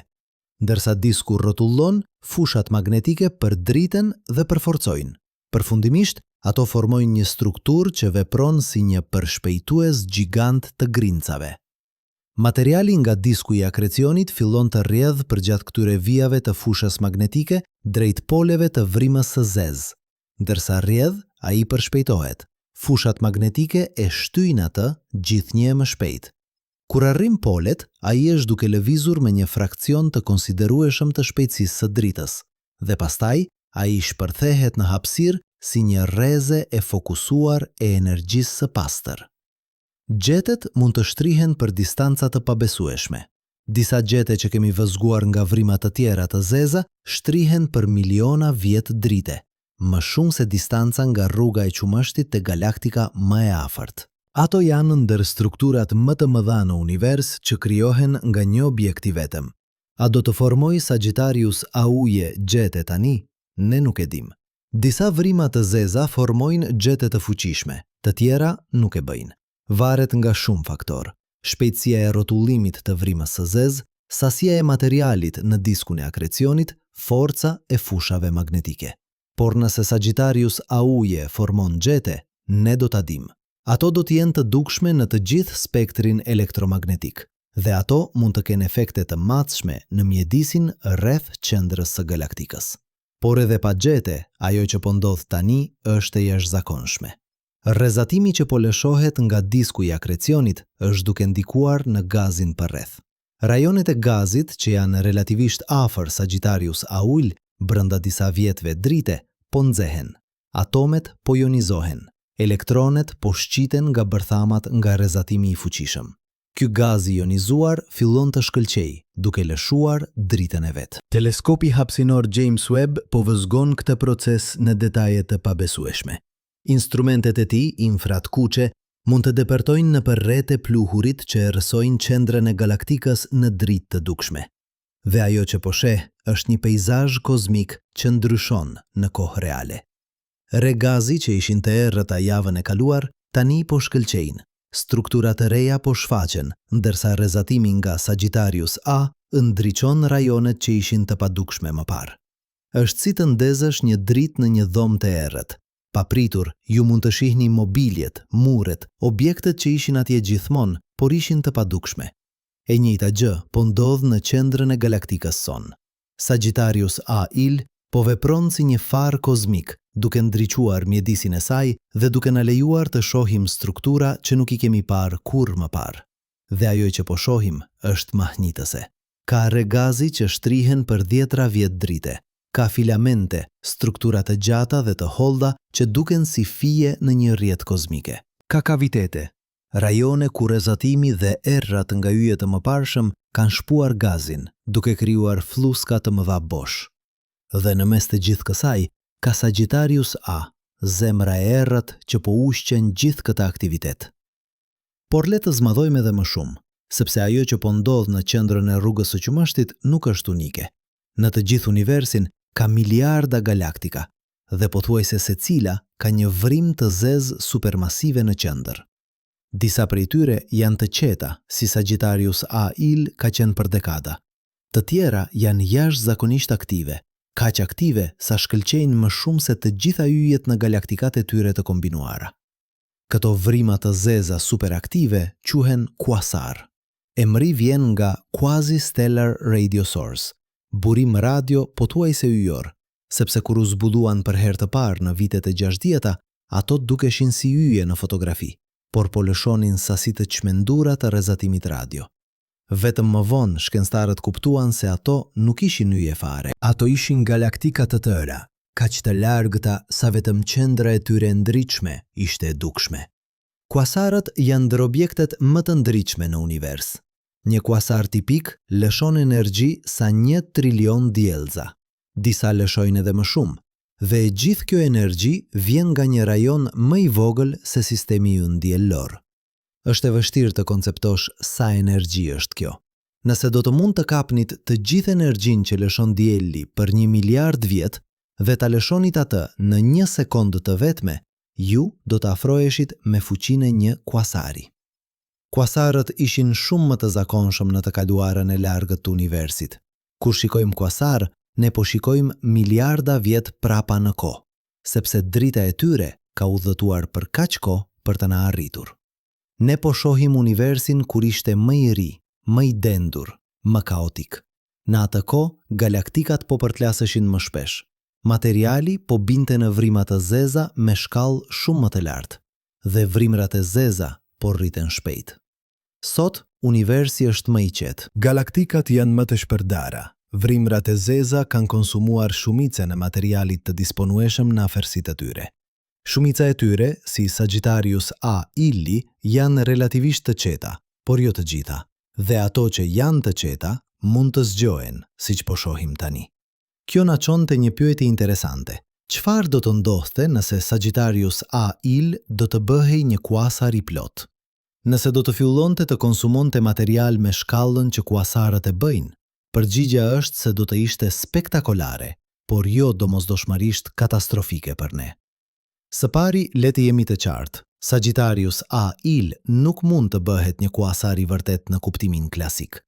Speaker 1: Ndërsa disku rrotullon, fushat magnetike përdriten dhe përforcojnë. Përfundimisht, ato formojnë një strukturë që vepron si një përshpejtues gjigant të grincave. Materiali nga disku i akrecionit fillon të rrjedh përgjatë këtyre vijave të fushës magnetike drejt poleve të vrimës së zezë. Ndërsa rrjedh, ai përshpejtohet. Fushat magnetike e shtyjnë atë gjithnjë më shpejt. Kur arrin polet, ai është duke lëvizur me një frakcion të konsiderueshëm të shpejtësisë së dritës, dhe pastaj ai shpërthehet në hapësirë si një rreze e fokusuar e energjisë së pastër. Gjetet mund të shtrihen për distanca të pabesueshme. Disa gjete që kemi vëzguar nga vrimat të tjera të zeza shtrihen për miliona vjet drite, më shumë se distanca nga rruga e Qumështit te galaktika më e afërt. Ato janë ndër strukturat më të mëdha në univers që krijohen nga një objekt i vetëm. A do të formojë Sagittarius auje gjete tani? Ne nuk e dim. Disa vrima të zeza formojnë gjete të fuqishme, të tjera nuk e bëjnë. Varet nga shumë faktor. Shpejtësia e rrotullimit të vrimës së zezë, sasia e materialit në diskun e akrecionit, forca e fushave magnetike. Por nëse Sagittarius auje formon gjete, ne do ta dim. Ato do të jenë të dukshme në të gjithë spektrin elektromagnetik, dhe ato mund të kenë efekte të matshme në mjedisin rreth qendrës së galaktikës. Por edhe pa gjete, ajo që po ndodh tani është e jashtëzakonshme. Rrezatimi që po lëshohet nga disku i akrecionit është duke ndikuar në gazin përreth. Rajonet e gazit që janë relativisht afër Sagittarius auj brenda disa vjetëve drite po nxehen. Atomet po ionizohen. Elektronet po shqiten nga bërthamat nga rrezatimi i fuqishëm. Ky gaz i ionizuar fillon të shkëlqejë, duke lëshuar dritën e vet. Teleskopi hapësinor James Webb po vëzhgon këtë proces në detaje të pabesueshme. Instrumentet e tij, infrakuqe, mund të depërtojnë nëpër rrete pluhurit që erësojnë qendrën e galaktikës në dritë të dukshme. Dhe ajo që po sheh është një peizazh kozmik që ndryshon në kohë reale. Regazi që ishin të errëta javën e kaluar, tani po shkëlqejnë. Strukturat e reja po shfaqen, ndërsa rrezatimi nga Sagittarius A ndriçon rajonet që ishin të padukshme më parë. Është si të ndezësh një dritë në një dhomë të errët. Papritur, ju mund të shihni mobiljet, muret, objektet që ishin atje gjithmonë, por ishin të padukshme. E njëjta gjë po ndodh në qendrën e galaktikës son. Sagittarius A-il po vepron si një far kozmik, duke ndriçuar mjedisin e saj dhe duke na lejuar të shohim struktura që nuk i kemi parë kurrë më parë. Dhe ajo që po shohim është mahnitëse. Ka regazi që shtrihen për 10 vjet drite. Ka filamente, struktura të gjata dhe të holda që duken si fije në një rrjet kozmike. Ka kavitete, rajone ku rrezatimi dhe errat nga yjet të mëparshëm kanë shpuar gazin, duke krijuar fluska të mëdha bosh. Dhe në mes të gjithë kësaj, ka Sagittarius A, zemra e errët që po ushqen gjithë këtë aktivitet. Por le të zmadhojmë edhe më shumë, sepse ajo që po ndodh në qendrën e rrugës së Qumështit nuk është unike. Në të gjithë universin ka miliarda galaktika dhe pothuajse secila ka një vrim të zezë supermasive në qendër. Disa prej tyre janë të qeta, si Sagittarius A-il ka qenë për dekada. Të tjera janë jashtëzakonisht aktive, kaq aktive sa shkëlqejnë më shumë se të gjitha yjet në galaktikat e tyre të kombinuara. Këto vrima të zeza superaktive quhen quasar. Emri vjen nga quasi-stellar radio source, burim radio pothuajse yjor, sepse kur u zbuluan për herë të parë në vitet e 60-ta, ato dukeshin si yje në fotografi, por po lëshonin sasi të çmendura të rrezatimit radio. Vetëm më vonë shkencëtarët kuptuan se ato nuk ishin yje fare. Ato ishin galaktika të tëra, kaq të largëta sa vetëm qendra e tyre ndritshme ishte e dukshme. Quasarët janë ndër objektet më të ndritshme në univers. Një quasar tipik lëshon energji sa 1 trilion diellza. Disa lëshojnë edhe më shumë, dhe e gjithë kjo energji vjen nga një rajon më i vogël se sistemi ynë diellor. Është e vështirë të konceptosh sa energji është kjo. Nëse do të mund të kapnit të gjithë energjinë që lëshon dielli për 1 miliard vjet dhe ta lëshonit atë në 1 sekondë të vetme, ju do të afroheshit me fuqinë e një quasari. Quasarët ishin shumë më të zakonshëm në të kaluarën e largët të universit. Kur shikojmë quasar, ne po shikojmë miliarda vjet prapa në kohë, sepse drita e tyre ka udhëtuar për kaq kohë për të na arritur. Ne po shohim universin kur ishte më i ri, më i dendur, më kaotik. Në atë kohë, galaktikat po përtlaseshin më shpesh. Materiali po binte në vrima të zeza me shkallë shumë më të lartë, dhe vrimrat e zeza po rriten shpejt. Sot, universi është më i qetë. Galaktikat janë më të shpërdara. Vrimrat e zeza kanë konsumuar shumicën e materialit të disponueshëm në afërsitë e tyre. Shumica e tyre, si Sagittarius A-ili, janë relativisht të qeta, por jo të gjitha. Dhe ato që janë të qeta, mund të zgjohen, siç po shohim tani. Kjo na çon te një pyetje interesante. Çfarë do të ndodhte nëse Sagittarius A Il do të bëhej një kuasar i plot? Nëse do të fillonte të konsumonte material me shkallën që kuasarët e bëjnë, përgjigjja është se do të ishte spektakolare, por jo domosdoshmërisht katastrofike për ne. Së pari, le të jemi të qartë, Sagittarius A Il nuk mund të bëhet një kuasar i vërtet në kuptimin klasik.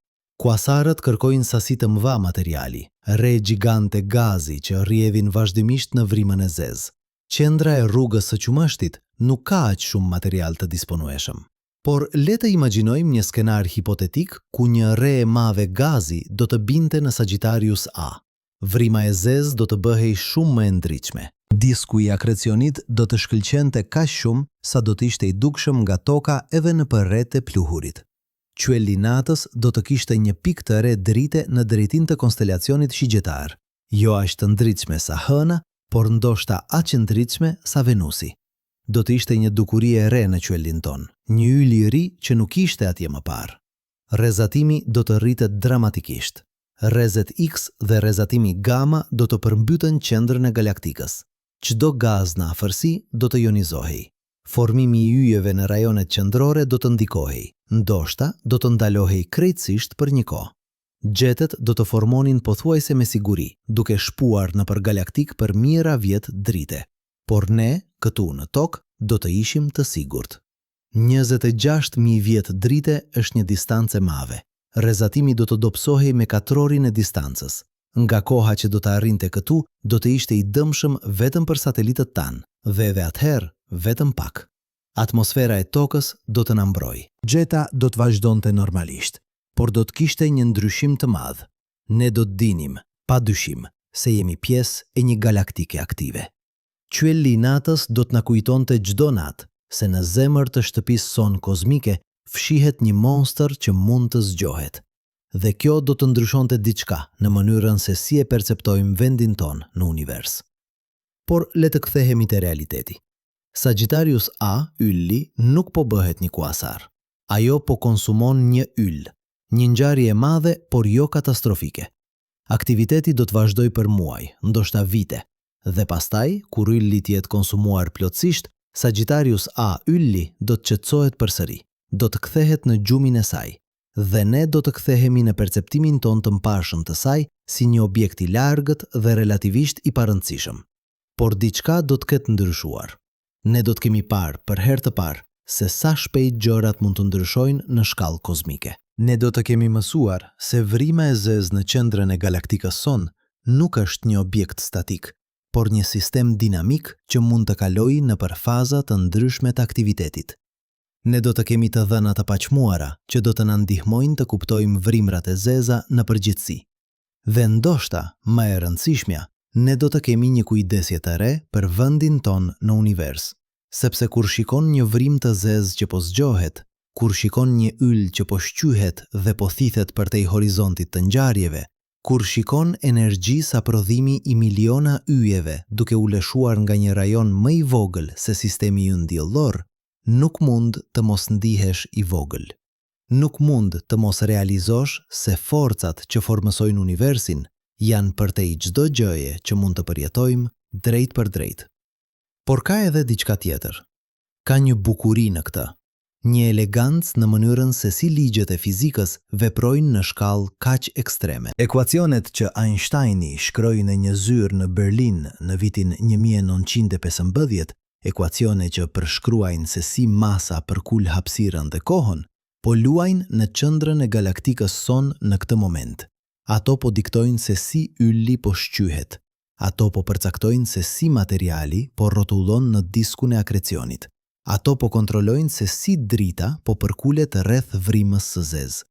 Speaker 1: Kuasarët kërkojnë sasi të mëdha materiali, re gjigante gazi që rrjedhin vazhdimisht në vrimën e zezë. Qendra e rrugës së qumështit nuk ka aq shumë material të disponueshëm. Por le të imagjinojmë një skenar hipotetik ku një re e madhe gazi do të binte në Sagittarius A. Vrima e zezë do të bëhej shumë më e ndritshme. Disku i akrecionit do të shkëlqente kaq shumë sa do të ishte i dukshëm nga toka edhe në përreth e pluhurit. Qielli natës do të kishte një pikë të re drite në drejtim të konstelacionit shigjetar, jo aq të ndritshme sa Hëna, por ndoshta aq e ndritshme sa Venusi. Do të ishte një dukuri e re në qiellin ton, një yll i ri që nuk ishte atje më parë. Rrezatimi do të rritet dramatikisht. Rrezet X dhe rrezatimi gamma do të përmbytën qendrën e galaktikës. Çdo gaz në afërsi do të ionizohej. Formimi i yjeve në rajonet qendrore do të ndikohej, ndoshta do të ndalohej krejtësisht për një kohë. Gjetet do të formonin pothuajse me siguri, duke shpuar nëpër galaktik për mijëra vjet drite. Por ne, këtu në tokë, do të ishim të sigurt. 26.000 vjet drite është një distancë e madhe. Rrezatimi do të dobësohej me katrorin e distancës. Nga koha që do të arrinte këtu, do të ishte i dëmshëm vetëm për satelitët tanë, dhe edhe atëherë vetëm pak. Atmosfera e tokës do të na mbrojë. Gjeta do të vazhdonte normalisht, por do të kishte një ndryshim të madh. Ne do të dinim, pa dyshim, se jemi pjesë e një galaktike aktive. Qielli i natës do të na kujtonte çdo natë se në zemër të shtëpisë son kozmike fshihet një monster që mund të zgjohet. Dhe kjo do të ndryshonte diçka në mënyrën se si e perceptojmë vendin ton në univers. Por le të kthehemi te realiteti. Sagittarius A, ylli, nuk po bëhet një kuasar. Ajo po konsumon një yll, një ngjarje e madhe, por jo katastrofike. Aktiviteti do të vazhdoj për muaj, ndoshta vite, dhe pastaj, kur ylli të jetë konsumuar plotësisht, Sagittarius A, ylli, do të qetësohet përsëri, do të kthehet në gjumin e saj, dhe ne do të kthehemi në perceptimin ton të mparshëm të saj si një objekt i largët dhe relativisht i parëndësishëm. Por diçka do të ketë ndryshuar. Ne do të kemi parë për herë të parë se sa shpejt gjërat mund të ndryshojnë në shkallë kozmike. Ne do të kemi mësuar se vrima e zezë në qendrën e galaktikës son nuk është një objekt statik, por një sistem dinamik që mund të kalojë nëpër faza të ndryshme të aktivitetit. Ne do të kemi të dhëna të paqmuara që do të na ndihmojnë të kuptojmë vrimrat e zeza në përgjithësi. Dhe ndoshta, më e rëndësishmja, ne do të kemi një kujdesje të re për vendin ton në univers, sepse kur shikon një vrim të zezë që po zgjohet, kur shikon një yll që po shqyhet dhe po thithet përtej horizontit të ngjarjeve, kur shikon energji sa prodhimi i miliona yjeve duke u lëshuar nga një rajon më i vogël se sistemi ynë diellor, nuk mund të mos ndihesh i vogël. Nuk mund të mos realizosh se forcat që formësojnë universin janë përtej çdo gjëje që mund të përjetojmë drejt për drejt. Por ka edhe diçka tjetër. Ka një bukuri në këtë, një elegancë në mënyrën se si ligjet e fizikës veprojnë në shkallë kaq ekstreme. Ekuacionet që Einsteini shkroi në një zyrë në Berlin në vitin 1915, ekuacione që përshkruajnë se si masa përkul hapësirën dhe kohën, po luajnë në qendrën e galaktikës son në këtë moment. Ato po diktojnë se si ylli po shqyhet. Ato po përcaktojnë se si materiali po rrotullon në diskun e akrecionit. Ato po kontrollojnë se si drita po përkulet rreth vrimës së zezë.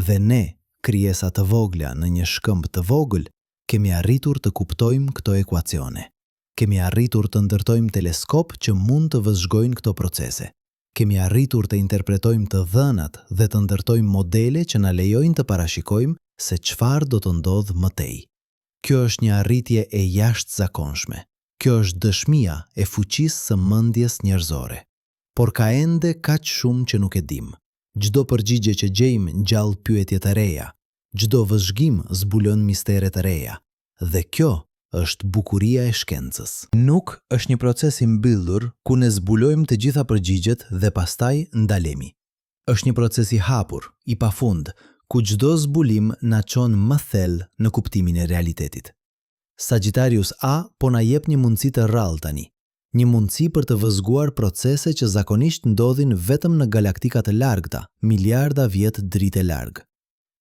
Speaker 1: Dhe ne, krijesa të vogla në një shkëmb të vogël, kemi arritur të kuptojmë këto ekuacione. Kemi arritur të ndërtojmë teleskop që mund të vëzhgojnë këto procese. Kemi arritur të interpretojmë të dhënat dhe të ndërtojmë modele që na lejojnë të parashikojmë se çfarë do të ndodhë mëtej. Kjo është një arritje e jashtëzakonshme. Kjo është dëshmia e fuqisë së mendjes njerëzore. Por ka ende kaq shumë që nuk e dim. Çdo përgjigje që gjejmë ngjall pyetje të reja. Çdo vëzhgim zbulon mistere të reja. Dhe kjo është bukuria e shkencës.
Speaker 2: Nuk është një proces i mbyllur ku ne zbulojmë të gjitha përgjigjet dhe pastaj ndalemi. Është një proces i hapur, i pafund, ku çdo zbulim na çon më thellë në kuptimin e realitetit. Sagittarius A po na jep një mundësi të rrallë tani, një mundësi për të vëzhguar procese që zakonisht ndodhin vetëm në galaktika të largëta, miliarda vjet drite larg.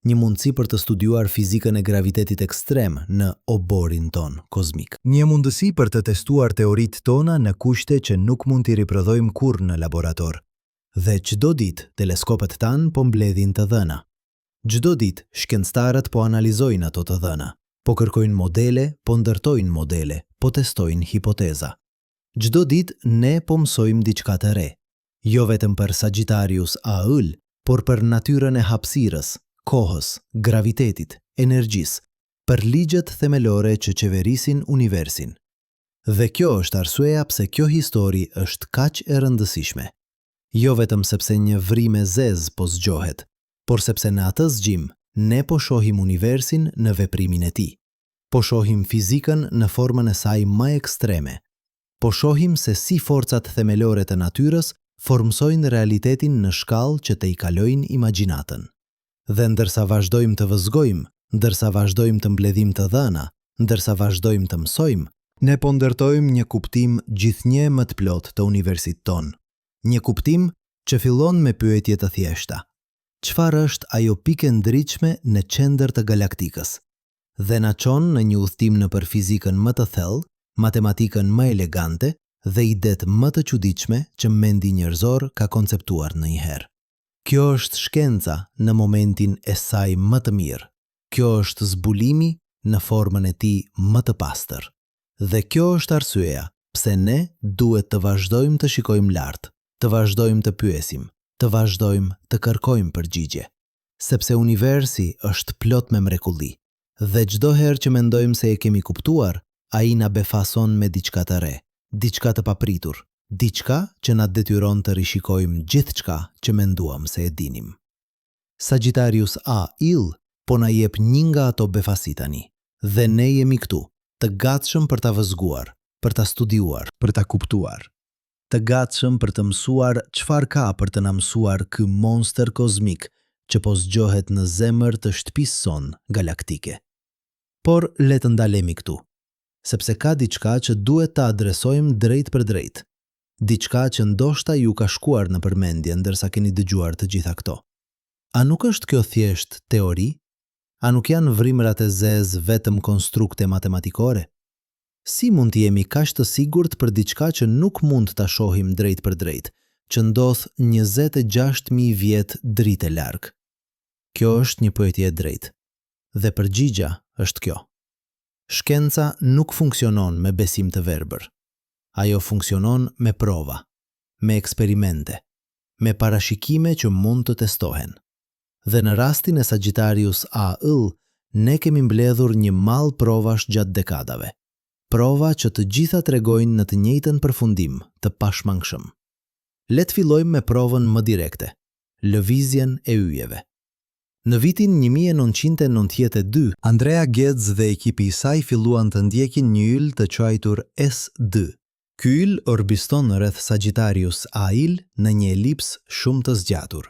Speaker 2: Një mundësi për të studiuar fizikën e gravitetit ekstrem në oborin ton kozmik.
Speaker 1: Një mundësi për të testuar teoritë tona në kushte që nuk mund t'i riprodhojmë kurrë në laborator. Dhe çdo ditë teleskopet tanë po mbledhin të dhëna. Çdo ditë shkencëtarët po analizojnë ato të dhëna, po kërkojnë modele, po ndërtojnë modele, po testojnë hipoteza. Çdo ditë ne po mësojmë diçka të re, jo vetëm për Sagittarius A ëll, por për natyrën e hapësirës, kohës, gravitetit, energjisë, për ligjet themelore që qeverisin universin. Dhe kjo është arsyeja pse kjo histori është kaq e rëndësishme. Jo vetëm sepse një vrim e zezë po zgjohet, por sepse në atë zgjim ne po shohim universin në veprimin e tij. Po shohim fizikën në formën e saj më ekstreme. Po shohim se si forcat themelore të natyrës formsojnë realitetin në shkallë që te i kalojnë imagjinatën. Dhe ndërsa vazhdojmë të vëzhgojmë, ndërsa vazhdojmë të mbledhim të dhëna, ndërsa vazhdojmë të mësojmë, ne po ndërtojmë një kuptim gjithnjë më të plot të universit ton. Një kuptim që fillon me pyetje të thjeshta. Çfarë është ajo pikë e ndritshme në qendër të galaktikës? Dhe na çon në një udhtim nëpër fizikën më të thellë, matematikën më elegante dhe idetë më të çuditshme që mendi njerëzor ka konceptuar ndonjëherë. Kjo është shkenca në momentin e saj më të mirë. Kjo është zbulimi në formën e tij më të pastër. Dhe kjo është arsyeja pse ne duhet të vazhdojmë të shikojmë lart, të vazhdojmë të pyesim, të vazhdojmë të kërkojmë përgjigje. Sepse universi është plot me mrekulli. Dhe çdo herë që mendojmë se e kemi kuptuar, ai na befason me diçka të re, diçka të papritur, diçka që na detyron të rishikojmë gjithçka që menduam se e dinim. Sagittarius A ill po na jep një nga ato befasi tani, dhe ne jemi këtu, të gatshëm për ta vëzhguar, për ta studiuar, për ta kuptuar. Të gatshëm për të mësuar çfarë ka për të na mësuar ky monster kozmik që po zgjohet në zemër të shtëpisë son galaktike. Por le të ndalemi këtu, sepse ka diçka që duhet ta adresojmë drejt për drejt. Diçka që ndoshta ju ka shkuar në përmendje ndërsa keni dëgjuar të gjitha këto. A nuk është kjo thjesht teori? A nuk janë vrimrat e zezë vetëm konstrukte matematikore? Si mund të jemi kaq të sigurt për diçka që nuk mund ta shohim drejt për drejt, që ndodh 26.000 vjet drite larg? Kjo është një pyetje e drejtë. Dhe përgjigja është kjo. Shkenca nuk funksionon me besim të verbër. Ajo funksionon me prova, me eksperimente, me parashikime që mund të testohen. Dhe në rastin e Sagittarius A ëll, ne kemi mbledhur një mall provash gjatë dekadave. Prova që të gjitha tregojnë në të njëjtën përfundim të pashmangshëm. Le të fillojmë me provën më direkte, lëvizjen e yjeve. Në vitin 1992, Andrea Ghez dhe ekipi i saj filluan të ndjekin një yll të quajtur S2. Ky yll orbiston rreth Sagittarius A ill në një elips shumë të zgjatur.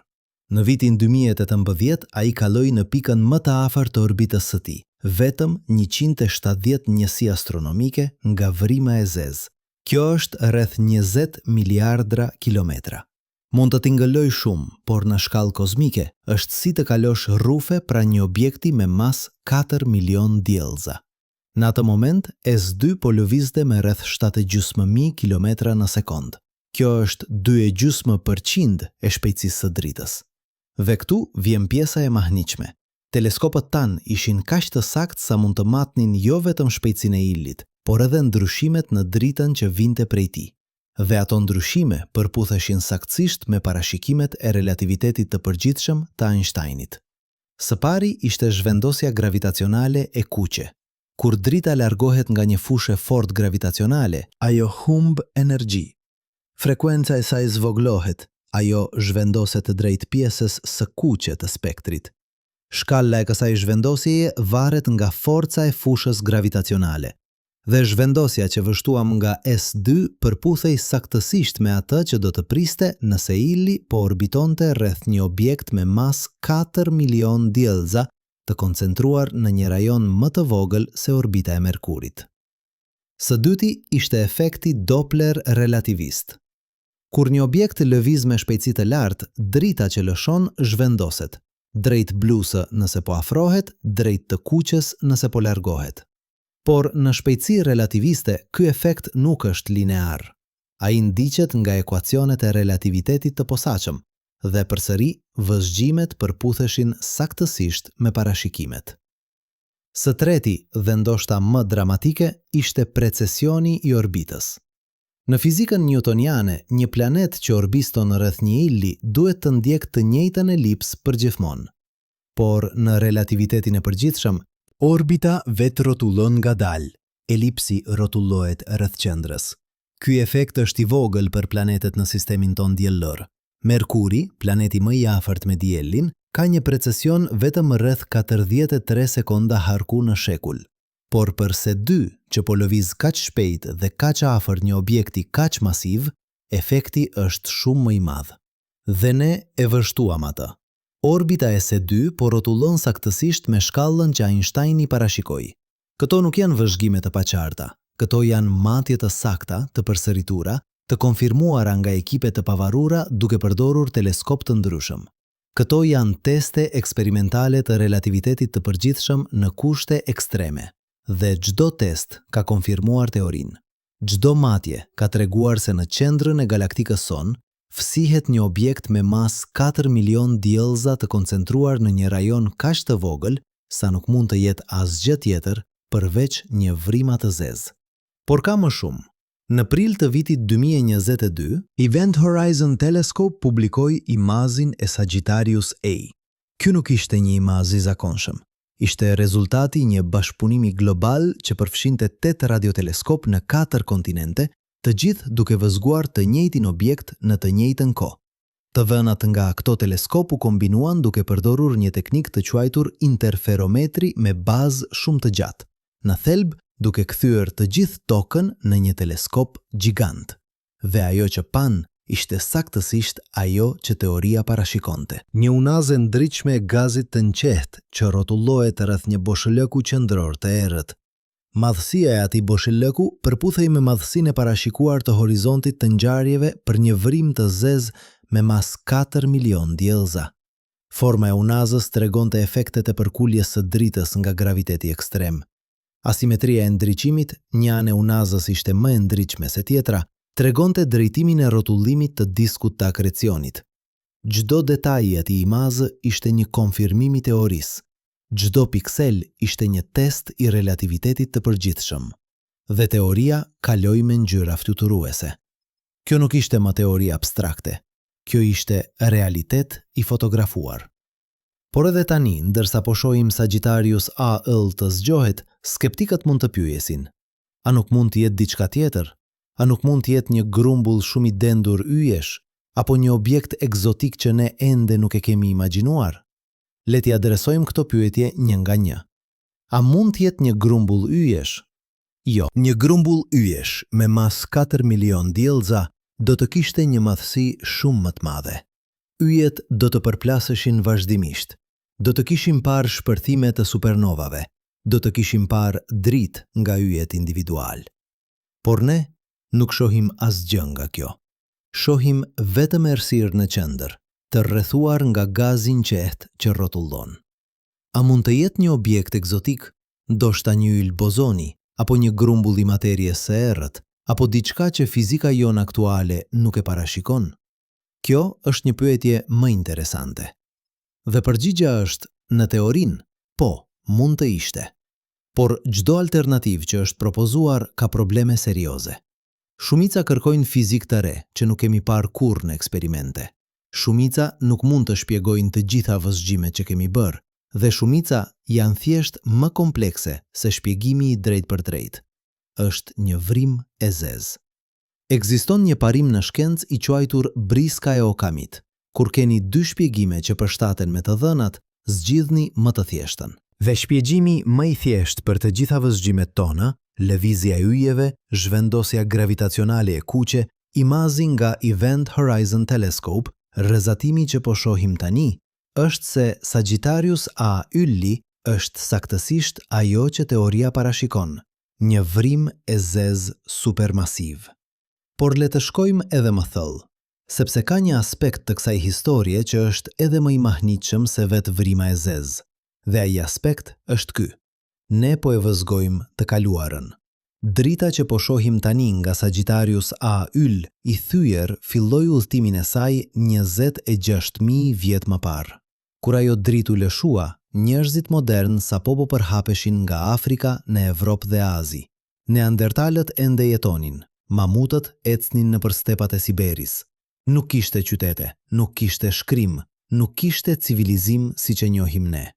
Speaker 1: Në vitin 2018, ai kaloi në pikën më të afërt të orbitës së tij, vetëm 170 njësi astronomike nga vrima e zezë. Kjo është rreth 20 miliardra kilometra. Mund të tingëlloj shumë, por në shkallë kozmike është si të kalosh rrufe pra një objekti me mas 4 milion diellza. Në atë moment, S2 po lëvizte me rreth 7.500 kilometra në sekond. Kjo është 2.5% e shpejtësisë së dritës. Dhe këtu vjen pjesa e mahniqme. Teleskopët tanë ishin kaq të saktë sa mund të matnin jo vetëm shpejtësinë e illit, por edhe ndryshimet në dritën që vinte prej tij. Dhe ato ndryshime përputheshin saktësisht me parashikimet e relativitetit të përgjithshëm të Einsteinit. Së pari ishte zhvendosja gravitacionale e kuqe. Kur drita largohet nga një fushë fort gravitacionale, ajo humb energji. Frekuenca e saj zvoglohet, ajo zhvendoset drejt pjesës së kuqe të spektrit. Shkalla e kësaj zhvendosjeje varet nga forca e fushës gravitacionale. dhe zhvendosja që vështuam nga S2 përputhej saktësisht me atë që do të priste nëse Illi po orbitonte rreth një objekt me mas 4 milion diellza të koncentruar në një rajon më të vogël se orbita e Merkurit. Së dyti ishte efekti Doppler relativist. Kur një objekt lëviz me shpejtësi të lartë, drita që lëshon zhvendoset, drejt blusë nëse po afrohet, drejt të kuqes nëse po largohet. Por në shpejtësi relativiste, ky efekt nuk është linear. Ai ndiqet nga ekuacionet e relativitetit të posaçëm dhe përsëri vëzhgjimet përputheshin saktësisht me parashikimet. Së treti dhe ndoshta më dramatike ishte precesioni i orbitës. Në fizikën newtoniane, një planet që orbiston rreth një Illi duhet të ndjek të njëjtën elips përgjithmonë. Por në relativitetin e përgjithshëm, orbita vetë rrotullon ngadalë, elipsi rrotullohet rreth qendrës. Ky efekt është i vogël për planetet në sistemin ton diellor. Merkuri, planeti më i afërt me diellin, ka një precesion vetëm rreth 43 sekonda harku në shekull. Por për S2, që po lëviz kaq shpejt dhe kaq afër një objekti kaq masiv, efekti është shumë më i madh. Dhe ne e vështuam atë. Orbita e S2 po rrotullon saktësisht me shkallën që Einstein i parashikoi. Këto nuk janë vëzhgime të paqarta, këto janë matje të sakta, të përsëritura, të konfirmuara nga ekipe të pavarura duke përdorur teleskop të ndryshëm. Këto janë teste eksperimentale të relativitetit të përgjithshëm në kushte ekstreme, dhe çdo test ka konfirmuar teorinë. Çdo matje ka treguar se në qendrën e galaktikës son fsihet një objekt me mas 4 milion diellza të koncentruar në një rajon kaq të vogël sa nuk mund të jetë asgjë tjetër përveç një vrima të zezë. Por ka më shumë. Në prill të vitit 2022, Event Horizon Telescope publikoi imazhin e Sagittarius A. Ky nuk ishte një imazh i zakonshëm. Ishte rezultati një bashkëpunimi global që përfshinte 8 radioteleskop në 4 kontinente, të gjithë duke vëzhguar të njëjtin objekt në të njëjtën kohë. Të vënat nga këto teleskop u kombinuan duke përdorur një teknik të quajtur interferometri me bazë shumë të gjatë, në thelb duke kthyer të gjithë tokën në një teleskop gjigant. Dhe ajo që pan ishte saktësisht ajo që teoria parashikonte. Një unazë ndritshme e gazit të nqehtë që rrotullohet rreth një boshllëku qendror të errët. Madhësia e atij boshllëku përputhej me madhësinë e parashikuar të horizontit të ngjarjeve për një vrim të zezë me mas 4 milion diellza. Forma e unazës tregonte efektet e përkuljes së dritës nga graviteti ekstrem. Asimetria e ndriçimit, një anë e unazës ishte më e ndritshme se tjetra, tregonte drejtimin e rrotullimit të diskut të akrecionit. Çdo detaj i atij imazë ishte një konfirmim i teorisë. Çdo piksel ishte një test i relativitetit të përgjithshëm. Dhe teoria kaloi me ngjyra fluturuese. Kjo nuk ishte më teori abstrakte. Kjo ishte realitet i fotografuar. Por edhe tani, ndërsa po shohim Sagittarius A-ëll të zgjohet, skeptikët mund të pyesin: a nuk mund të jetë diçka tjetër? A nuk mund të jetë një grumbull shumë i dendur yjesh, apo një objekt egzotik që ne ende nuk e kemi imagjinuar? Le t'i adresojmë këto pyetje një nga një. A mund të jetë një grumbull yjesh? Jo, një grumbull yjesh me mas 4 milion diellza do të kishte një madhësi shumë më të madhe. Yjet do të përplaseshin vazhdimisht. Do të kishim parë shpërthime të supernovave. Do të kishim parë dritë nga yjet individual. Por ne nuk shohim asgjë nga kjo. Shohim vetëm errësirë në qendër, të rrethuar nga gazin qehtë që rrotullon. A mund të jetë një objekt egzotik, ndoshta një yll bozoni, apo një grumbull i materies së errët, apo diçka që fizika jon aktuale nuk e parashikon? Kjo është një pyetje më interesante. Dhe përgjigjja është, në teorinë, po, mund të ishte. Por çdo alternativë që është propozuar ka probleme serioze. Shumica kërkojnë fizik të re, që nuk kemi parë kurrë në eksperimente. Shumica nuk mund të shpjegojnë të gjitha vëzhgjimet që kemi bërë, dhe shumica janë thjesht më komplekse se shpjegimi i drejt për drejt. Është një vrim e zezë. Ekziston një parim në shkencë i quajtur briska e Okamit. Kur keni dy shpjegime që përshtaten me të dhënat, zgjidhni më të thjeshtën. Dhe shpjegimi më i thjesht për të gjitha vëzhgjimet tona
Speaker 2: lëvizja e yjeve, zhvendosja gravitacionale e kuqe, imazi nga Event Horizon Telescope, rrezatimi që po shohim tani, është se Sagittarius A Ylli është saktësisht ajo që teoria parashikon, një vrim e zezë supermasiv. Por le të shkojmë edhe më thellë, sepse ka një aspekt të kësaj historie që është edhe më i mahnitshëm se vetë vrima e zezë. Dhe ai aspekt është ky. Ne po e vëzgojmë të kaluarën. Drita që po shohim tani nga Sagittarius A Yll i thyer filloi udhëtimin e saj 26.000 vjet më parë. Kur ajo dritë u lëshua, njerëzit modern sapo po përhapeshin nga Afrika në Evropë dhe Azi. Neandertalët ende jetonin, mamutët ecnin nëpër stepat e Siberis. Nuk kishte qytete, nuk kishte shkrim, nuk kishte civilizim siç e njohim ne.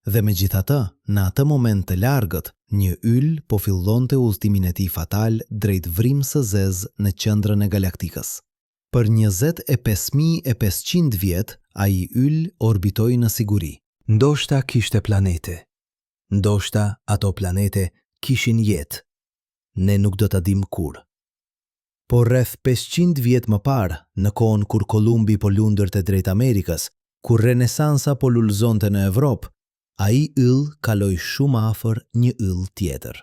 Speaker 2: Dhe megjithatë, në atë moment të largët, një yll po fillonte udhëtimin e tij fatal drejt vrimës së zezë në qendrën e galaktikës. Për 25.500 vjet, ai yll orbitoi në siguri. Ndoshta kishte planete. Ndoshta ato planete kishin jetë. Ne nuk do ta dimë kur. Por rreth 500 vjet më parë, në kohën kur Kolumbi po lundërte drejt Amerikës, kur Renesansa po lulëzonte në Evropë, ai yll kaloi shumë afër një yll tjetër.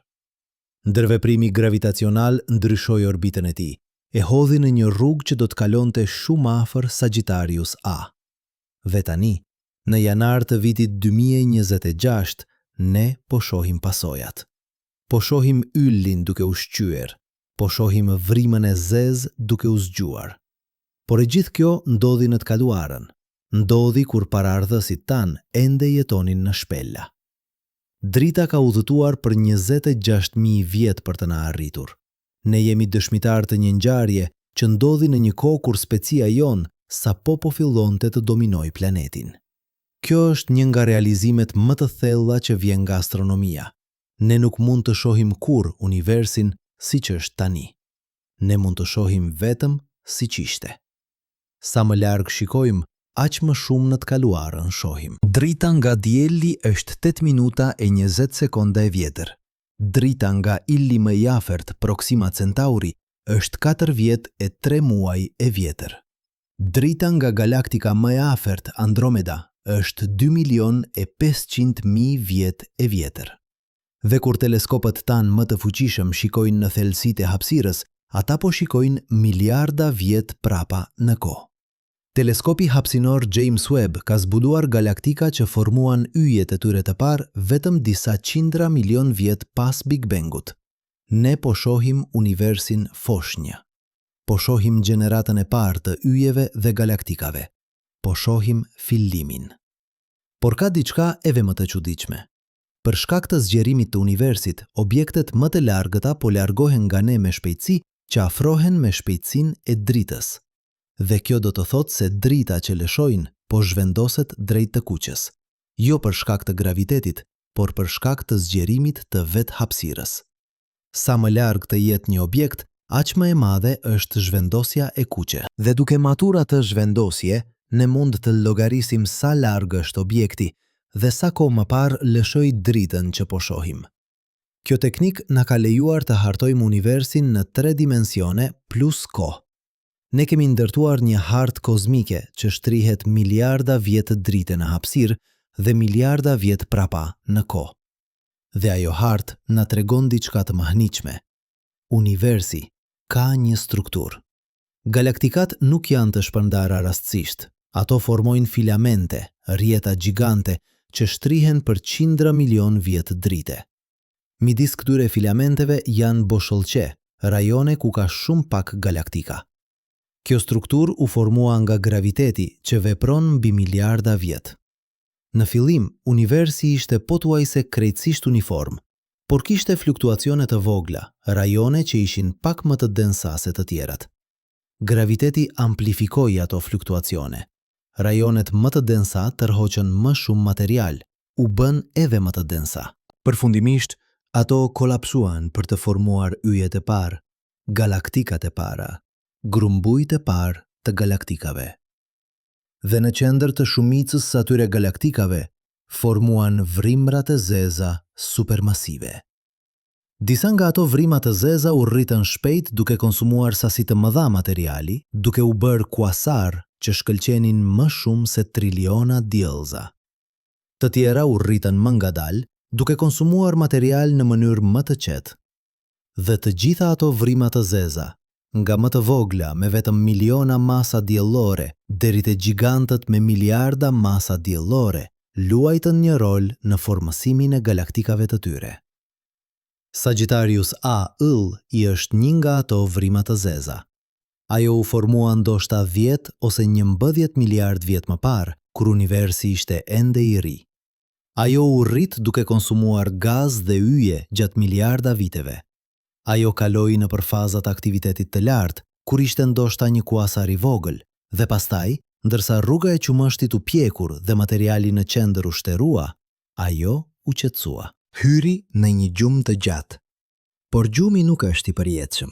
Speaker 2: Ndërveprimi gravitacional ndryshoi orbitën e tij, e hodhi në një rrugë që do të kalonte shumë afër Sagittarius A. Dhe tani, në janar të vitit 2026, ne po shohim pasojat. Po shohim yllin duke u shqyer, po shohim vrimën e zezë duke u zgjuar. Por e gjithë kjo ndodhi në të kaluarën. Ndodhi kur paraardhësit tanë ende jetonin në shpella. Drita ka udhëtuar për 26.000 vjet për të na arritur. Ne jemi dëshmitar të një ngjarje që ndodhi në një kohë kur specia jon sapo po fillonte të dominoj planetin. Kjo është një nga realizimet më të thella që vjen nga astronomia. Ne nuk mund të shohim kurrë universin siç është tani. Ne mund të shohim vetëm siç ishte. Sa më larg shikojmë, aq më shumë në të kaluarën shohim. Drita nga dielli është 8 minuta e 20 sekonda e vjetër. Drita nga illi më i afërt, Proxima Centauri, është 4 vjet e 3 muaj e vjetër. Drita nga galaktika më e afërt, Andromeda, është 2.500.000 vjet e vjetër. Dhe kur teleskopët tanë më të fuqishëm shikojnë në thelësitë e hapësirës, ata po shikojnë miliarda vjet prapa në kohë. Teleskopi hapësinor James Webb ka zbuluar galaktika që formuan yjet e tyre të parë vetëm disa qindra milion vjet pas Big Bangut. Ne po shohim universin foshnjë. Po shohim gjeneratën e parë të yjeve dhe galaktikave. Po shohim fillimin. Por ka diçka edhe më të çuditshme. Për shkak të zgjerimit të universit, objektet më të largëta po largohen nga ne me shpejtësi që afrohen me shpejtësinë e dritës. Dhe kjo do të thotë se drita që lëshojnë po zhvendoset drejt të kuqes. Jo për shkak të gravitetit, por për shkak të zgjerimit të vetë hapësirës. Sa më larg të jetë një objekt, aq më e madhe është zhvendosja e kuqe. Dhe duke matur atë zhvendosje, ne mund të llogarisim sa larg është objekti dhe sa kohë më parë lëshoi dritën që po shohim. Kjo teknik na ka lejuar të hartojmë universin në 3 dimensione plus kohë. Ne kemi ndërtuar një hartë kozmike që shtrihet miliarda vjet drite në hapësirë dhe miliarda vjet prapa në kohë. Dhe ajo hartë na tregon diçka të mahnitshme. Universi ka një strukturë. Galaktikat nuk janë të shpërndara rastësisht. Ato formojnë filamente, rjeta gjigante që shtrihen për qindra milion vjet drite. Midis këtyre filamenteve janë boshollqe, rajone ku ka shumë pak galaktika. Kjo strukturë u formua nga graviteti që vepron mbi miliarda vjet. Në fillim, universi ishte pothuajse krejtësisht uniform, por kishte fluktuacione të vogla, rajone që ishin pak më të densa se të tjerat. Graviteti amplifikoi ato fluktuacione. Rajonet më të densa tërhoqën më shumë material, u bën edhe më të densa. Përfundimisht, ato kolapsuan për të formuar yjet e parë, galaktikat e para, grumbujt e parë të galaktikave. Dhe në qendër të shumicës së atyre galaktikave, formuan vrimrat e zeza supermasive.
Speaker 1: Disa nga ato vrima të zeza u rritën shpejt duke konsumuar sasi të mëdha materiali, duke u bërë kuasar që shkëlqenin më shumë se triliona diellza. Të tjera u rritën më ngadalë, duke konsumuar material në mënyrë më të qetë. Dhe të gjitha ato vrima të zeza, nga më të vogla me vetëm miliona masa diellore deri te gjigantët me miliarda masa diellore, luajtën një rol në formësimin e galaktikave të tyre. Sagittarius A ëll i është një nga ato vrima të zeza. Ajo u formua ndoshta 10 ose 11 miliard vjet më parë, kur universi ishte ende i ri. Ajo u rrit duke konsumuar gaz dhe yje gjatë miliarda viteve. Ajo kaloi në përfazat aktivitetit të lartë, kur ishte ndoshta një kuasar i vogël, dhe pastaj, ndërsa rruga e qumështit u pjekur dhe materiali në qendër u shterua, ajo u qetësua. Hyri në një gjumë të gjatë. Por gjumi nuk është i përjetshëm.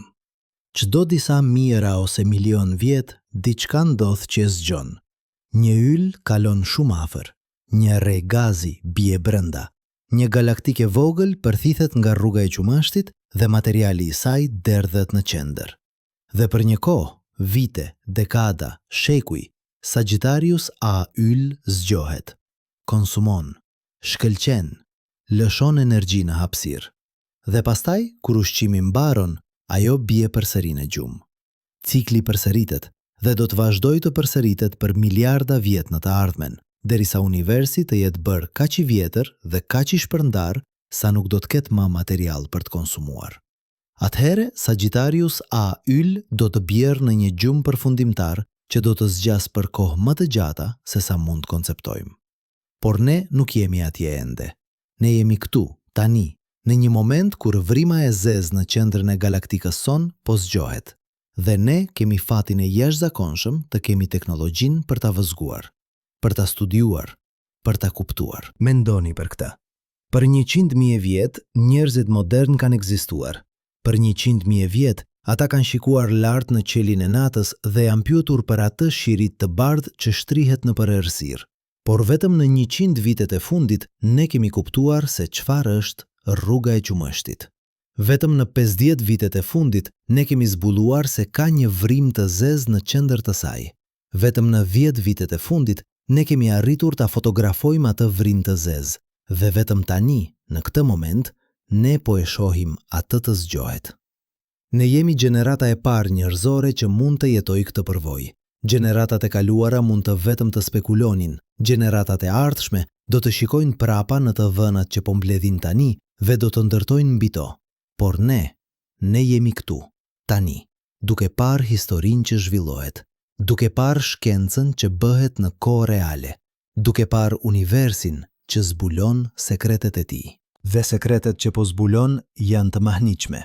Speaker 1: Çdo disa mijëra ose milion vjet, diçka ndodh që e zgjon. Një yll kalon shumë afër, një rre gazi bie brenda. Një galaktike vogël përthithet nga rruga e qumështit dhe materiali i saj derdhet në qendër. Dhe për një kohë, vite, dekada, shekuj, Sagittarius A yll zgjohet, konsumon, shkëlqen, lëshon energji në hapësirë. Dhe pastaj, kur ushqimi mbaron, ajo bie përsëri në gjumë. Cikli përsëritet dhe do të vazhdojë të përsëritet për miliarda vjet në të ardhmen, derisa universi të jetë bërë kaq i vjetër dhe kaq i shpërndar sa nuk do të ketë më material për të konsumuar. Atëhere, Sagittarius A yll do të bjerë në një gjumë përfundimtar që do të zgjas për kohë më të gjata se sa mund të konceptojmë. Por ne nuk jemi atje ende. Ne jemi këtu, tani, në një moment kur vrima e zezë në qendrën e galaktikës son po zgjohet. Dhe ne kemi fatin e jashtëzakonshëm të kemi teknologjinë për ta vëzhguar, për ta studiuar, për ta kuptuar. Mendoni për këtë. Për 100.000 vjet, njerëzit modern kanë ekzistuar. Për 100.000 vjet, ata kanë shikuar lart në qelin e natës dhe janë pyetur për atë shirit të bardhë që shtrihet nëpër errësirë. Por vetëm në 100 vitet e fundit, ne kemi kuptuar se çfarë është rruga e qumështit. Vetëm në 50 vitet e fundit, ne kemi zbuluar se ka një vrim të zezë në qendër të saj. Vetëm në 10 vitet e fundit, ne kemi arritur ta fotografojmë atë vrim të zezë. Dhe vetëm tani, në këtë moment, ne po e shohim atë të zgjohet. Ne jemi gjenerata e parë njerëzore që mund të jetojë këtë përvojë. Gjeneratat e kaluara mund të vetëm të spekulonin, gjeneratat e ardhshme do të shikojnë prapa në të dhënat që po mbledhin tani dhe do të ndërtojnë mbi to. Por ne jemi këtu, tani, duke parë historinë që zhvillohet, duke parë shkencën që bëhet në kohë reale, duke parë universin që zbulon sekretet e tij. Dhe sekretet që po zbulon janë të mahniqme.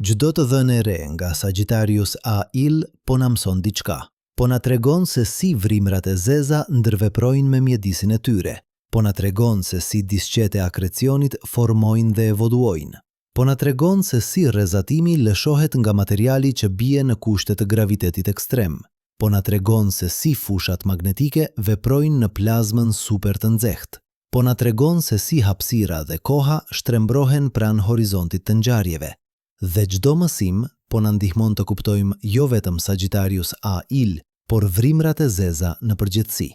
Speaker 1: Çdo të dhënë e re nga Sagittarius A yll po na mëson diçka. Po na tregon se si vrimrat e zeza ndërveprojnë me mjedisin e tyre. Po na tregon se si disqete akrecionit formojnë dhe evoluojnë. Po na tregon se si rrezatimi lëshohet nga materiali që bie në kushte të gravitetit ekstrem. Po na tregon se si fushat magnetike veprojnë në plazmën super të nxehtë. Po na tregon se si hapësira dhe koha shtrembrohen pranë horizontit të ngjarjeve. Dhe çdo mësim po na ndihmon të kuptojmë jo vetëm Sagittarius A yll, por vrimrat e zeza në përgjithësi.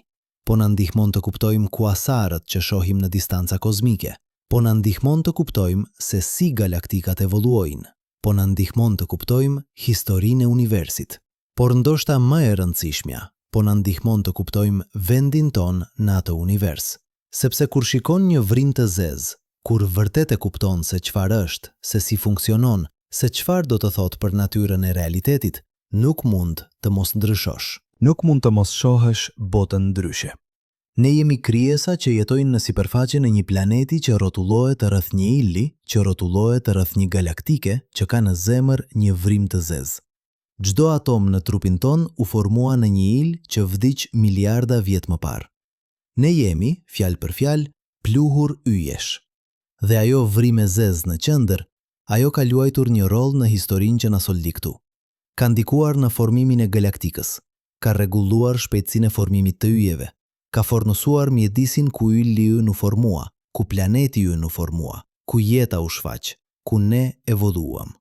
Speaker 1: Po na ndihmon të kuptojmë kuasarët që shohim në distanca kozmike. Po na ndihmon të kuptojmë se si galaktikat evoluojnë. Po na ndihmon të kuptojmë historinë e universit. Por ndoshta më e rëndësishmja, po na ndihmon të kuptojmë vendin ton në atë univers. Sepse kur shikon një vrim të zezë, kur vërtet e kupton se çfarë është, se si funksionon, se çfarë do të thotë për natyrën e realitetit, nuk mund të mos ndryshosh. Nuk mund të mos shohësh botën ndryshe. Ne jemi krijesa që jetojnë në sipërfaqen e një planeti që rrotullohet rreth një ylli, që rrotullohet rreth një galaktike që ka në zemër një vrim të zezë. Çdo atom në trupin ton u formua në një yll që vdiq miliarda vjet më parë. Ne jemi, fjalë për fjalë, pluhur yjesh. Dhe ajo vrim e zezë në qendër, ajo ka luajtur një rol në historinë që na solli këtu. Ka ndikuar në formimin e galaktikës, ka rregulluar shpejtësinë e formimit të yjeve, ka fornusuar mjedisin ku ylli ynë u formua, ku planeti ynë u formua, ku jeta u shfaq,
Speaker 2: ku ne evoluam.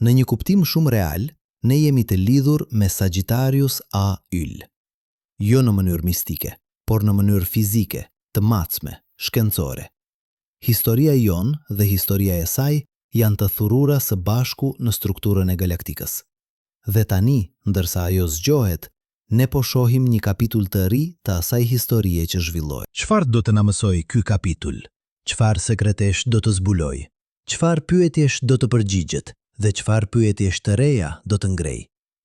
Speaker 2: Në një kuptim shumë real, ne jemi të lidhur me Sagittarius A Yll. Jo në mënyrë mistike, por në mënyrë fizike, të macme, shkencore. Historia jonë dhe historia e saj janë të thurura së bashku në strukturën e galaktikës. Dhe tani, ndërsa ajo zgjohet, ne po shohim një kapitull të ri të asaj historie që zhvilloi. Çfarë do të na mësoj ky kapitull? Çfarë sekretesh do të zbuloj? Çfarë pyetjesh do të përgjigjet dhe çfarë pyetjesh të reja do të ngrej?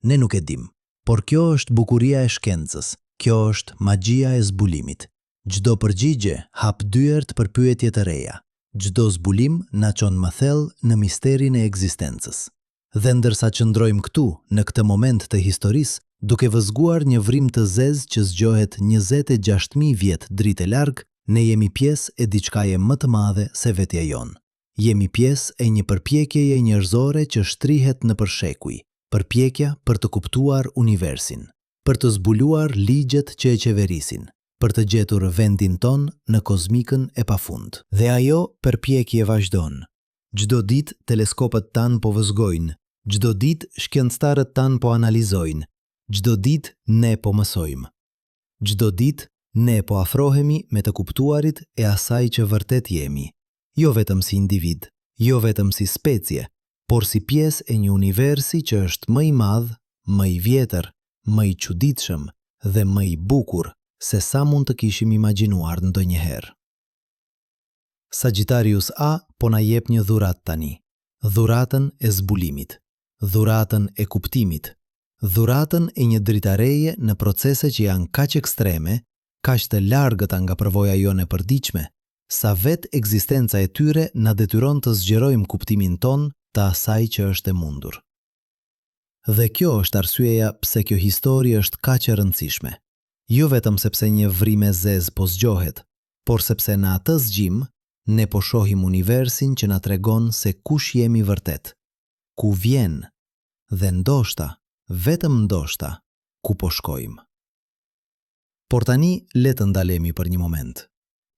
Speaker 2: Ne nuk e dim, por kjo është bukuria e shkencës, kjo është magjia e zbulimit. Çdo përgjigje hap dyert për pyetje të reja. Çdo zbulim na çon më thellë në misterin e ekzistencës. Dhe ndërsa qëndrojmë këtu, në këtë moment të historisë, duke vëzguar një vrim të zezë që zgjohet 26.000 vjet dritë larg, ne jemi pjesë e diçkaje më të madhe se vetja jonë. Jemi pjesë e një përpjekjeje njerëzore që shtrihet në përshekuj, përpjekja për të kuptuar universin, për të zbuluar ligjet që e qeverisin, për të gjetur vendin ton në kozmikën e pafund. Dhe ajo përpjekje vazhdon. Çdo ditë teleskopët tanë po vëzgojnë, çdo ditë shkencëtarët tanë po analizojnë, çdo ditë ne po mësojmë. Çdo ditë ne po afrohemi me të kuptuarit e asaj që vërtet jemi, jo vetëm si individ, jo vetëm si specie, por si pjesë e një universi që është më i madh, më i vjetër, më i çuditshëm dhe më i bukur se sa mund të kishim imagjinuar ndonjëherë. Sagittarius A po na jep një dhuratë tani, dhuratën e zbulimit, dhuratën e kuptimit, dhuratën e një dritareje në procese që janë kaq ekstreme, kaq të largëta nga përvoja jone e përditshme, sa vetë ekzistenca e tyre na detyron të zgjerojmë kuptimin ton të asaj që është e mundur. Dhe kjo është arsyeja pse kjo histori është kaq e rëndësishme. Jo vetëm sepse një vrim e zezë po zgjohet, por sepse në atë zgjim ne po shohim universin që na tregon se kush jemi vërtet, ku vjen dhe ndoshta, vetëm ndoshta, ku po shkojmë. Por tani le të ndalemi për një moment,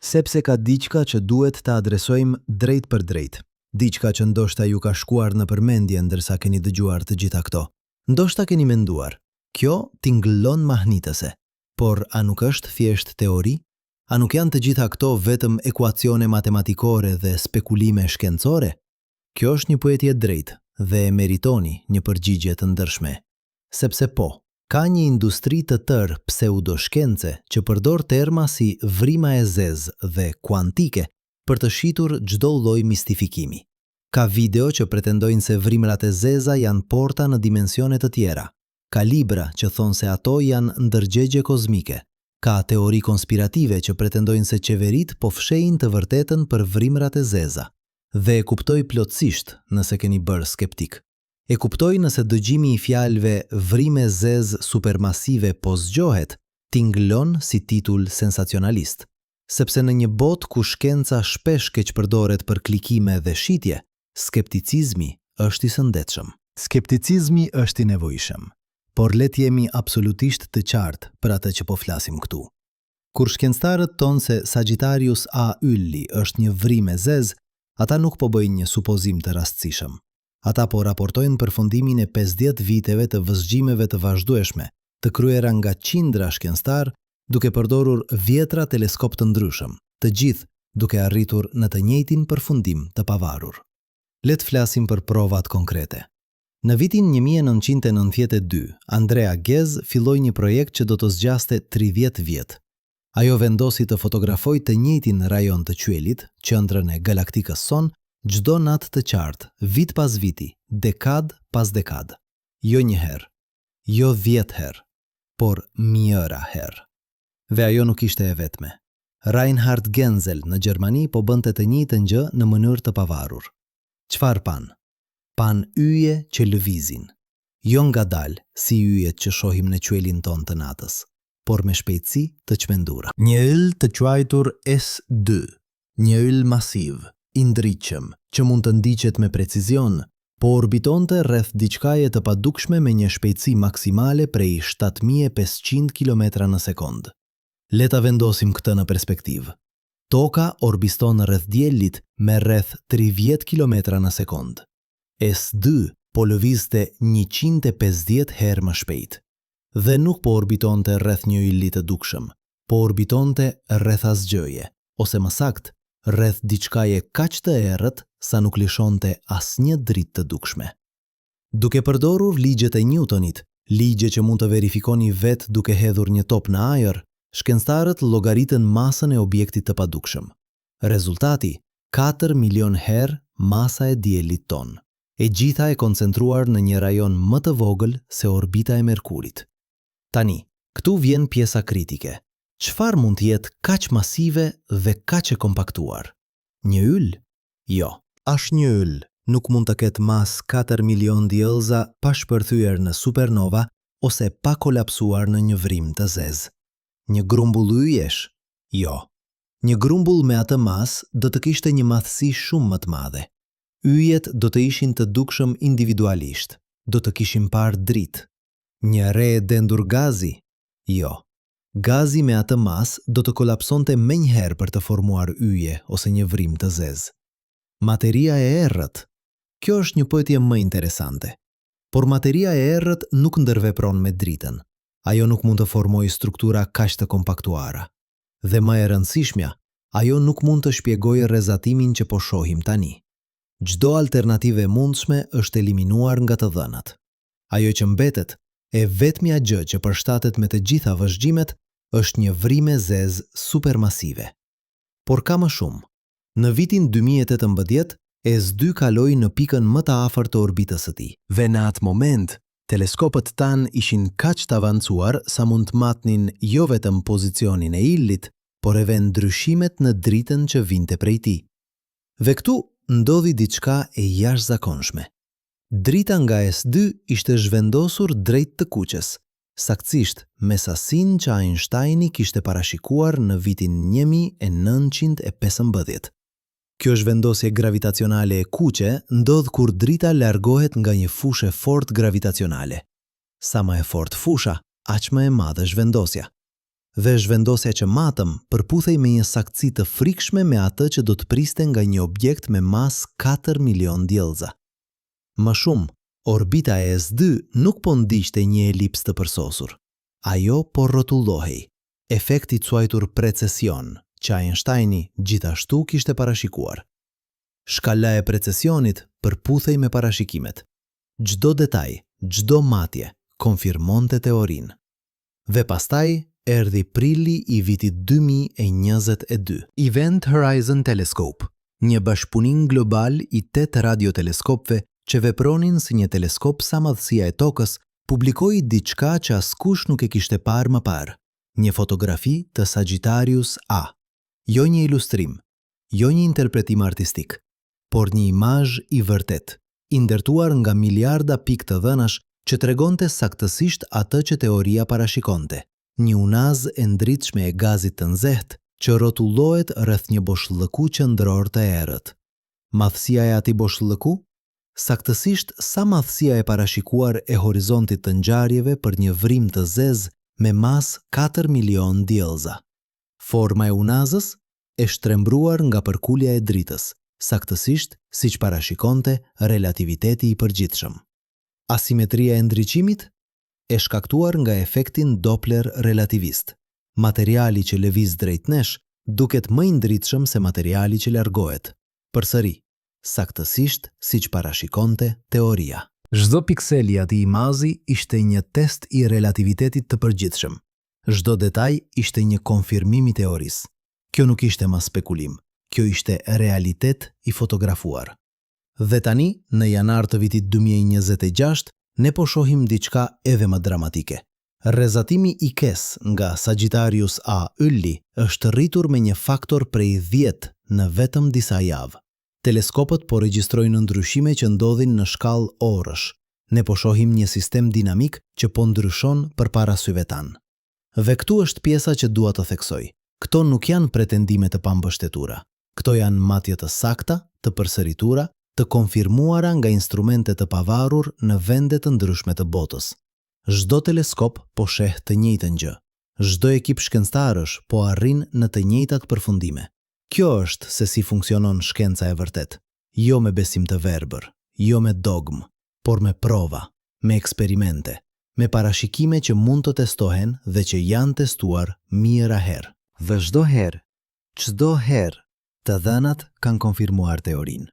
Speaker 2: sepse ka diçka që duhet të adresojmë drejt për drejt, diçka që ndoshta ju ka shkuar në përmendje ndërsa keni dëgjuar të gjitha këto. Ndoshta keni menduar, kjo tingëllon mahnitëse, por a nuk është thjesht teori? A nuk janë të gjitha këto vetëm ekuacione matematikore dhe spekulime shkencore? Kjo është një pyetje drejtë dhe e meritoni një përgjigje të ndershme. Sepse po, ka një industri të tërë pseudoshkence që përdor terma si vrima e zezë dhe kuantike për të shitur çdo lloj mistifikimi. Ka video që pretendojnë se vrimrat e zeza janë porta në dimensione të tjera. Ka libra që thonë se ato janë ndërgjegje kozmike. Ka teori konspirative që pretendojnë se qeverit po fshehin të vërtetën për vrimrat e zeza. Dhe e kuptoj plotësisht nëse keni bërë skeptik. E kuptoj nëse dëgjimi i fjalëve vrime zez supermasive po zgjohet, tingëllon si titull sensacionalist. Sepse në një botë ku shkenca shpesh keq përdoret për klikime dhe shitje, skepticizmi është i shëndetshëm. Skepticizmi është i nevojshëm, por le të jemi absolutisht të qartë për atë që po flasim këtu. Kur shkencëtarët tonë se Sagittarius A Ylli është një vrim e zezë, ata nuk po bëjnë një supozim të rastësishëm. Ata po raportojnë përfundimin e 50 viteve të vëzhgjimeve të vazhdueshme, të kryera nga qindra shkencëtar, duke përdorur vjetra teleskop të ndryshëm, të gjithë duke arritur në të njëjtin përfundim të pavarur. Le të flasim për provat konkrete. Në vitin 1992, Andrea Ghez filloi një projekt që do të zgjaste 30 vjet. Ajo vendosi të fotografoj të njëjtin rajon të qiellit, qendrën e galaktikës son, çdo natë të qartë, vit pas viti, dekad pas dekad. Jo një herë, jo 10 herë, por mijëra herë. Dhe ajo nuk ishte e vetme. Reinhard Genzel në Gjermani po bënte të njëjtën gjë në mënyrë të pavarur. Çfarë pan? Pan yje që lëvizin. Jo ngadalë si yjet që shohim në qielin ton të natës, por me shpejtësi të çmendura. Një yll të quajtur S2, një yll masiv, i ndritshëm, që mund të ndiqet me precizion, po orbitonte rreth diçkaje të padukshme me një shpejtësi maksimale prej 7500 km në sekond. Le ta vendosim këtë në perspektivë.
Speaker 1: Toka orbiston rreth diellit me rreth 30 km në sekond. S2 po lëvizte 150 herë më shpejt. Dhe nuk po orbitonte rreth një yli të dukshëm, po orbitonte rreth asgjëje, ose më sakt, rreth diçkaje kaq të errët sa nuk lishonte asnjë dritë të dukshme. Duke përdorur ligjet e Newtonit, ligje që mund të verifikoni vetë duke hedhur një top në ajër, shkencëtarët llogaritën masën e objektit të padukshëm. Rezultati, 4 milion herë masa e diellit ton, e gjitha e koncentruar në një rajon më të vogël se orbita e Merkurit. Tani, këtu vjen pjesa kritike. Çfarë mund të jetë kaq masive dhe kaq e kompaktuar? Një yll? Jo, as një yll nuk mund të ketë masë 4 milion diellza pa shpërthyer në supernova ose pa kolapsuar në një vrim të zezë. Një grumbull yjesh? Jo. Një grumbull me atë masë do të kishte një madhësi shumë më të madhe. Yjet do të ishin të dukshëm individualisht, do të kishin parë dritë. Një re e dendur gazi? Jo. Gazi me atë masë do të kolapsonte menjëherë për të formuar yje ose një vrim të zezë. Materia e errët? Kjo është një pyetje më interesante. Por materia e errët nuk ndërvepron me dritën. Ajo nuk mund të formojë struktura kaq të kompaktuara. Dhe më e rëndësishmja, ajo nuk mund të shpjegojë rrezatimin që po shohim tani. Çdo alternativë e mundshme është eliminuar nga të dhënat. Ajo që mbetet, e vetmja gjë që përshtatet me të gjitha vëzhgjimet, është një vrime zezë supermasive. Por ka më shumë. Në vitin 2018, S2 kaloi në pikën më të afërt të orbitës së tij. Dhe në atë moment, teleskopët tan ishin kaq të avancuar sa mund të matnin jo vetëm pozicionin e illit, por edhe ndryshimet në dritën që vinte prej tij. Dhe këtu ndodhi diçka e jashtëzakonshme. Drita nga S2 ishte zhvendosur drejt të kuqes, saktësisht me sasinë që Einsteini kishte parashikuar në vitin 1915. Kjo zhvendosje gravitacionale e kuqe ndodh kur drita largohet nga një fushë fort gravitacionale. Sa më e fort fusha, aq më e madhe zhvendosja. Dhe zhvendosja që matëm përputhej me një saktësi të frikshme me atë që do të priste nga një objekt me masë 4 milion diellza. Më shumë, orbita e S2 nuk po ndiqte një elips të përsosur. Ajo po rrotullohej, efekti quajtur precesion, që Einsteini gjithashtu kishte parashikuar. Shkala e precesionit përputhej me parashikimet. Çdo detaj, çdo matje konfirmonte teorinë. Dhe pastaj erdhi prilli i vitit 2022. Event Horizon Telescope, një bashkëpunim global i 8 radioteleskopëve që vepronin si një teleskop sa madhësia e Tokës, publikoi diçka që askush nuk e kishte parë më parë. Një fotografi të Sagittarius A. Jo një ilustrim, jo një interpretim artistik, por një imazh i vërtet, i ndërtuar nga miliarda pikë të dhënash që tregonte saktësisht atë që teoria parashikonte. Një unaz e ndritshme e gazit të nxehtë që rrotullohet rreth një boshllëku qendror të errët. Madhësia e atij boshllëku? Saktësisht sa madhësia e parashikuar e horizontit të ngjarjeve për një vrim të zezë me masë 4 milion diellza. Forma e unazës e shtrembruar nga përkulja e dritës, saktësisht siç parashikonte relativiteti i përgjithshëm. Asimetria e ndriçimit e shkaktuar nga efektin Doppler relativist. Materiali që lëviz drejt nesh duket më i ndritshëm se materiali që largohet. Përsëri, saktësisht siç parashikonte teoria. Çdo piksel i atij imazi ishte një test i relativitetit të përgjithshëm. Çdo detaj ishte një konfirmim i teorisë. Kjo nuk ishte mas spekulim, kjo ishte realitet i fotografuar. Dhe tani, në janar të vitit 2026, ne po shohim diçka edhe më dramatike. Rrezatimi i kes nga Sagittarius A ylli është rritur me një faktor prej 10 në vetëm disa javë. Teleskopët po regjistrojnë ndryshime që ndodhin në shkallë orësh. Ne po shohim një sistem dinamik që po ndryshon përpara syve tanë. Dhe këtu është pjesa që dua të theksoj. Këto nuk janë pretendime të pambështetura. Këto janë matje të sakta, të përsëritura, të konfirmuara nga instrumente të pavarur në vende të ndryshme të botës. Çdo teleskop po sheh të njëjtën gjë. Çdo ekip shkencëtarësh po arrin në të njëjtat përfundime.
Speaker 2: Kjo është se si funksionon shkenca e vërtet, jo me besim të verbër, jo me dogmë, por me prova, me eksperimente, me parashikime që mund të testohen dhe që janë testuar mijëra herë.
Speaker 1: Dhe çdo herë, të dhënat kanë konfirmuar teorinë.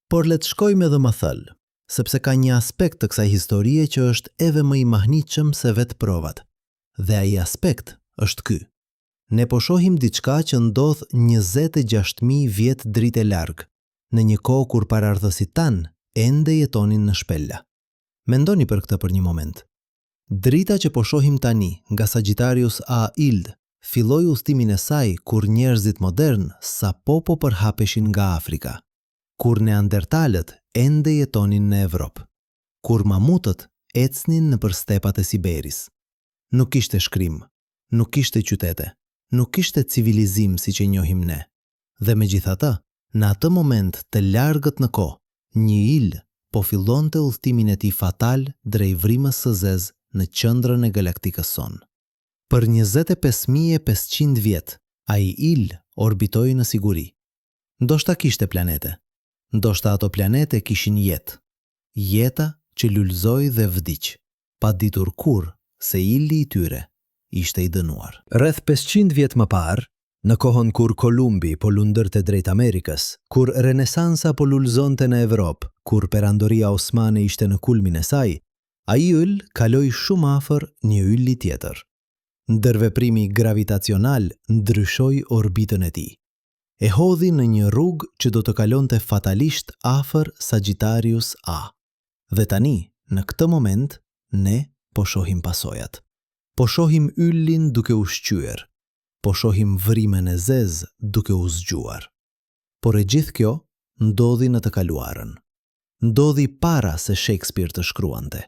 Speaker 2: Por le të shkojmë edhe më thellë, sepse ka një aspekt të kësaj historie që është edhe më i mahnitshëm se vetë provat. Dhe ai aspekt është ky. Ne po shohim diçka që ndodh 26.000 vjet dritë larg, në një kohë kur paraardhësit tanë ende jetonin në shpella. Mendoni për këtë për një moment. Drita që po shohim tani nga Sagittarius A Ild filloi udhëtimin e saj kur njerëzit modern sapo po përhapeshin nga Afrika, kur neandertalët ende jetonin në Evropë, kur mamutët ecnin nëpër stepat e Siberis. Nuk kishte shkrim, nuk kishte qytete, nuk kishte civilizim siç e njohim ne. Dhe megjithatë, në atë moment të largët në kohë, një il po fillonte udhëtimin e tij fatal drejt vrimës së zezë në qendrën e galaktikës sonë. Për 25.500 vjet, ai il orbitoi në siguri. Ndoshta kishte planete. Ndoshta ato planete kishin jetë. Jeta që lulëzoi dhe vdiq, pa ditur kur se ili i tyre ishte i dënuar.
Speaker 1: Rreth 500 vjet më parë, në kohën kur Kolumbi po lundërte drejt Amerikës, kur Renesansa po lulëzonte në Evropë, kur perandoria osmane ishte në kulmin e saj, ai yll kaloi shumë afër një ylli tjetër. Ndërveprimi gravitacional ndryshoi orbitën e tij. E hodhi në një rrugë që do të kalonte fatalisht afër Sagittarius A. Dhe tani, në këtë moment, ne po shohim pasojat. Po shohim yllin duke u shqyer. Po shohim vrimën e zezë duke u zgjuar. Por e gjithë kjo ndodhi në të kaluarën. Ndodhi para se Shakespeare të shkruante,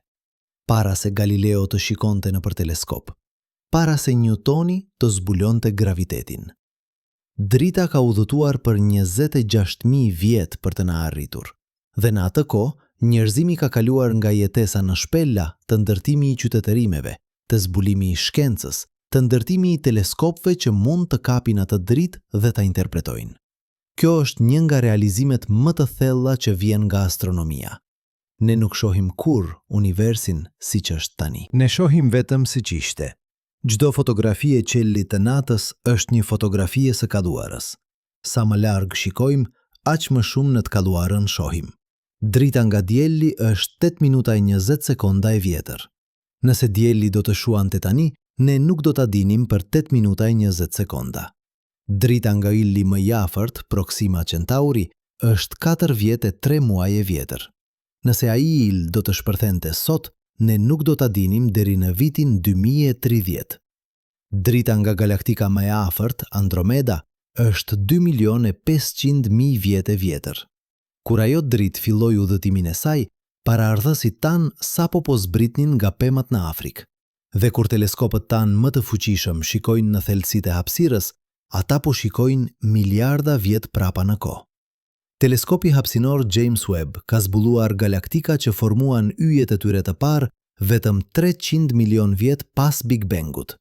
Speaker 1: para se Galileo të shikonte nëpër teleskop, para se Newtoni të zbulonte gravitetin. Drita ka udhëtuar për 26.000 vjet për të na arritur. Dhe në atë kohë, njerëzimi ka kaluar nga jetesa në shpella të ndërtimi i qytetërimeve, të zbulimi i shkencës, të ndërtimi i teleskopëve që mund të kapin atë dritë dhe ta interpretojnë. Kjo është një nga realizimet më të thella që vjen nga astronomia. Ne nuk shohim kur universin siç është tani. Ne shohim vetëm siç ishte. Çdo fotografi e qiellit të natës është një fotografi e së kaluarës. Sa më larg shikojmë, aq më shumë në të kaluarën shohim. Drita nga dielli është 8 minuta e 20 sekonda e vjetër. Nëse dielli do të shuante tani, ne nuk do ta dinim për 8 minuta e 20 sekonda. Drita nga ylli më i afërt, Proxima Centauri, është 4 vjet e 3 muaj e vjetër. Nëse ai il do të shpërthente sot, ne nuk do ta dinim deri në vitin 2030. Drita nga galaktika më e afërt, Andromeda, është 2.500.000 vjet e vjetër. Kur ajo dritë filloi udhëtimin e saj, paraardhësit tanë sapo po zbritnin nga pemat në Afrikë. Dhe kur teleskopët tanë më të fuqishëm shikojnë në thelësitë e hapësirës, ata po shikojnë miliarda vjet prapa në kohë. Teleskopi hapësinor James Webb ka zbuluar galaktika që formuan yjet e tyre të parë vetëm 300 milion vjet pas Big Bangut.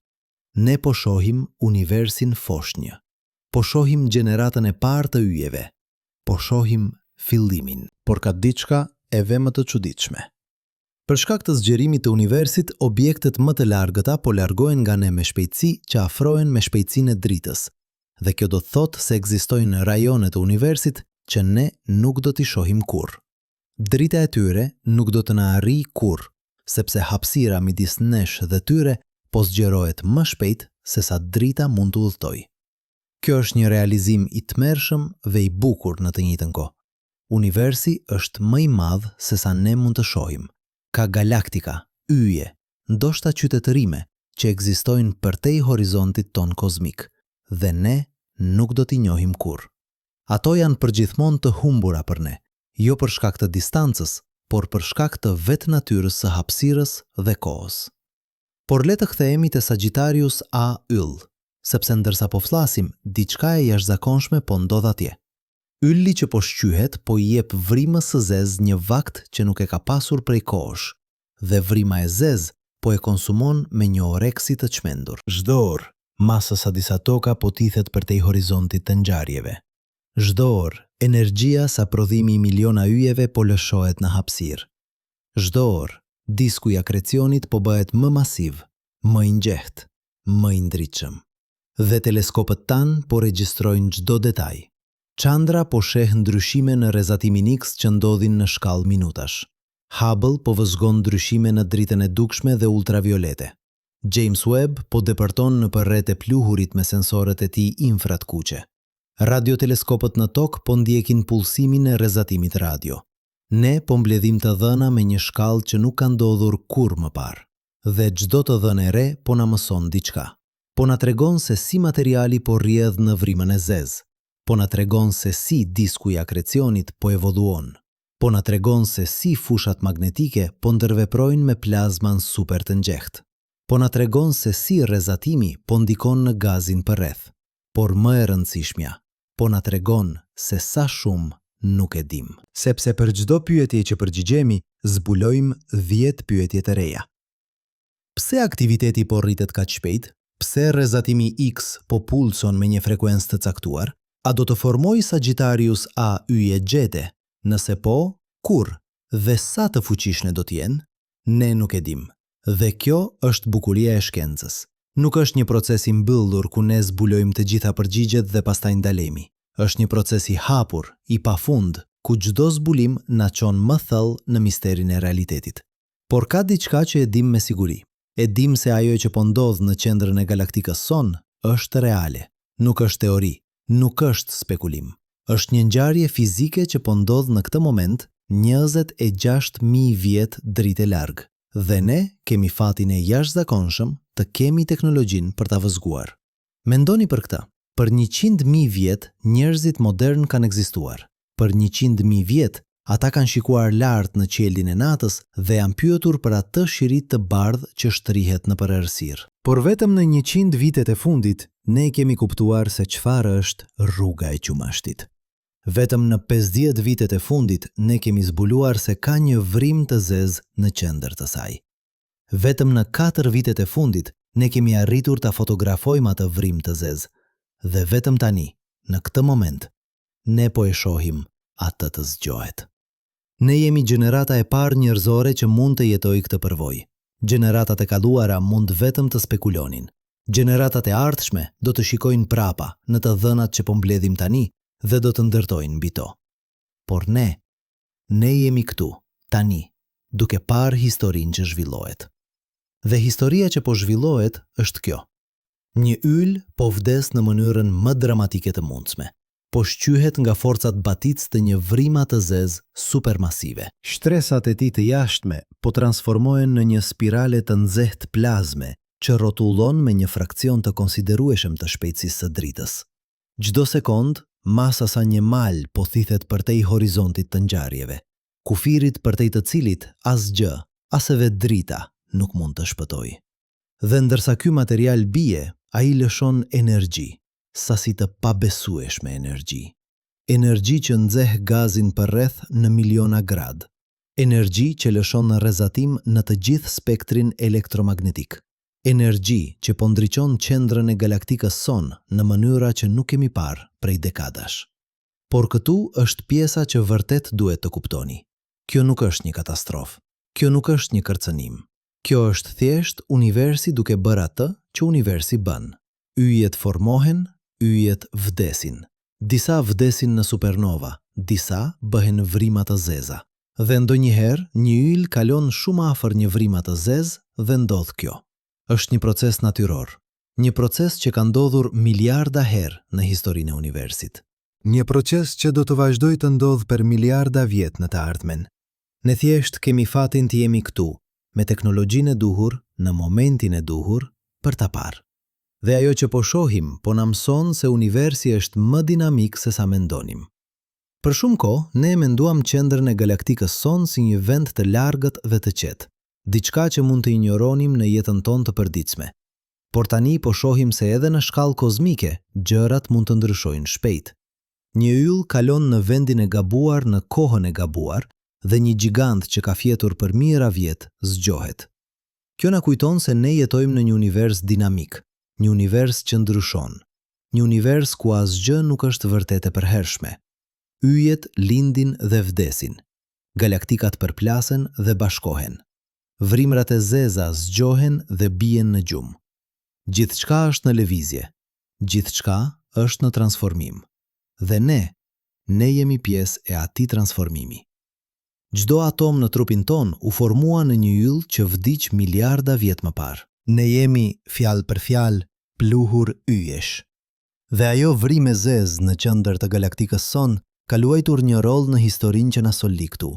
Speaker 1: Ne po shohim universin foshnjë. Po shohim gjeneratën e parë të yjeve. Po shohim fillimin.
Speaker 2: Por ka diçka edhe më të çuditshme. Për shkak të zgjerimit të universit, objektet më të largëta po largohen nga ne me shpejtësi që afrohen me shpejtësinë e dritës. Dhe kjo do të thotë se ekzistojnë rajone të universit që ne nuk do t'i shohim kurrë. Drita e tyre nuk do të na arrijë kurrë, sepse hapësira midis nesh dhe tyre po zgjerohet më shpejt se sa drita mund të udhëtojë. Kjo është një realizim i tmerrshëm dhe i bukur në të njëjtën kohë. Universi është më i madh se sa ne mund të shohim. Ka galaktika, yje, ndoshta qytetërime që ekzistojnë përtej horizontit ton kozmik dhe ne nuk do t'i njohim kurrë. Ato janë përgjithmonë të humbura për ne, jo për shkak të distancës, por për shkak të vetë natyrës së hapësirës dhe kohës. Por le të kthehemi te Sagittarius A Yll, sepse ndërsa po flasim, diçka e jashtëzakonshme po ndodh atje. Ylli që po shqyhet po i jep vrimës së zezë një vakt që nuk e ka pasur prej kohësh, dhe vrima e zezë po e konsumon me një oreksi të çmendur.
Speaker 1: Çdo orë, masa sa disa toka potithet përtej horizontit të ngjarjeve. Çdo orë, energjia sa prodhimi i miliona yjeve po lëshohet në hapësirë. Çdo orë, disku i akrecionit po bëhet më masiv, më i ngjehtë, më i ndritshëm. Dhe teleskopët tanë po regjistrojnë çdo detaj. Çandra po sheh ndryshime në rrezatimin X që ndodhin në shkallë minutash. Hubble po vëzhgon ndryshime në dritën e dukshme dhe ultraviolete. James Webb po depërton në përreth e pluhurit me sensorët e tij infratë-kuqe. Radioteleskopët në tokë po ndjekin pulsimin e rrezatimit radio. Ne po mbledhim të dhëna me një shkallë që nuk ka ndodhur kurrë më parë. Dhe çdo të dhënë e re po na mëson diçka. Po na tregon se si materiali po rrjedh në vrimën e zezë. Po na tregon se si disku i akrecionit po evoluon. Po na tregon se si fushat magnetike po ndërveprojnë me plazman super të ngjehtë. Po na tregon se si rrezatimi po ndikon në gazin përreth. Por më e rëndësishmja, po na tregon se sa shumë nuk e dim. Sepse për çdo pyetje që përgjigjemi, zbulojmë 10 pyetje të reja. Pse aktiviteti po rritet kaq shpejt? Pse rrezatimi X po pulson me një frekuencë të caktuar? A do të formojë Sagittarius A yje gjete? Nëse po, kur? Dhe sa të fuqishme do të jenë? Ne nuk e dim. Dhe kjo është bukuria e shkencës. Nuk është një proces i mbyllur ku ne zbulojmë të gjitha përgjigjet dhe pastaj ndalemi. Është një proces i hapur, i pafund, ku çdo zbulim na çon më thellë në misterin e realitetit. Por ka diçka që e dim me siguri. E dim se ajo që po ndodh në qendrën e galaktikës son është reale. Nuk është teori, nuk është spekulim. Është një ngjarje fizike që po ndodh në këtë moment 26.000 vjet dritë larg. Dhe ne kemi fatin e jashtëzakonshëm të kemi teknologjinë për ta vëzhguar. Mendoni për këtë. Për 100.000 vjet njerëzit modern kanë ekzistuar. Për 100.000 vjet ata kanë shikuar lart në qiellin e natës dhe janë pyetur për atë shiri të bardhë që shtrihet nëpër errësirë. Por vetëm në 100 vitet e fundit ne kemi kuptuar se çfarë është rruga e qumashtit. Vetëm në 50 vitet e fundit ne kemi zbuluar se ka një vrim të zezë në qendër të saj. Vetëm në 4 vitet e fundit ne kemi arritur ta fotografojmë atë vrim të zezë. Dhe vetëm tani, në këtë moment, ne po e shohim atë të zgjohet. Ne jemi gjenerata e parë njerëzore që mund të jetojë këtë përvojë. Gjeneratat e kaluara mund vetëm të spekulonin. Gjeneratat e ardhshme do të shikojnë prapa në të dhënat që po mbledhim tani dhe do të ndërtojnë mbi to. Por ne jemi këtu, tani, duke parë historinë që zhvillohet. Dhe historia që po zhvillohet është kjo. Një yll po vdes në mënyrën më dramatike të mundshme. Po shqyhet nga forcat batic të një vrima të zezë supermasive. Shtresat e tij të jashtme po transformohen në një spirale të nxehtë plazme që rrotullon me një fraksion të konsiderueshëm të shpejtësisë së dritës. Çdo sekond, masa sa një mal po thithet përtej horizontit të ngjarjeve, kufirit përtej të cilit asgjë, as edhe drita nuk mund të shpëtojë. Dhe ndërsa ky material bie, ai lëshon energji, sasi të pabesueshme energji. Energji që nxeh gazin përreth në miliona grad. Energji që lëshon në rrezatim në të gjithë spektrin elektromagnetik. Energji që po ndriçon qendrën e galaktikës son në mënyra që nuk kemi parë prej dekadash. Por këtu është pjesa që vërtet duhet të kuptoni. Kjo nuk është një katastrofë. Kjo nuk është një kërcënim. Kjo është thjesht universi duke bërë atë që universi bën. Yjet formohen, yjet vdesin. Disa vdesin në supernova, disa bëhen vrima të zeza. Dhe ndonjëherë një yll kalon shumë afër një vrima të zezë dhe ndodh kjo. Është një proces natyror, një proces që ka ndodhur miliarda herë në historinë e universit. Një proces që do të vazhdojë të ndodhë për miliarda vjet në të ardhmen. Ne thjesht kemi fatin të jemi këtu, me teknologjinë e duhur, në momentin e duhur, për ta parë. Dhe ajo që po shohim, po na mëson se universi është më dinamik se sa mendonim. Për shumë kohë, ne menduam qendrën e galaktikës son si një vend të largët dhe të qetë, diçka që mund të injoronim në jetën tonë të përditshme. Por tani po shohim se edhe në shkallë kozmike, gjërat mund të ndryshojnë shpejt. Një yll kalon në vendin e gabuar në kohën e gabuar dhe një gjigant që ka fjetur për mijëra vjet zgjohet. Kjo na kujton se ne jetojmë në një univers dinamik, një univers që ndryshon, një univers ku asgjë nuk është vërtet e përhershme. Yjet lindin dhe vdesin, galaktikat përplasen dhe bashkohen. Vrimrat e zeza zgjohen dhe bien në gjumë. Gjithçka është në lëvizje, gjithçka është në transformim. Dhe ne jemi pjesë e atij transformimi. Çdo atom në trupin ton u formua në një yll që vdiq miliarda vjet më parë. Ne jemi, fjalë për fjalë, pluhur yjesh. Dhe ajo vrim e zezë në qendër të galaktikës son ka luajtur një rol në historinë që na soli këtu.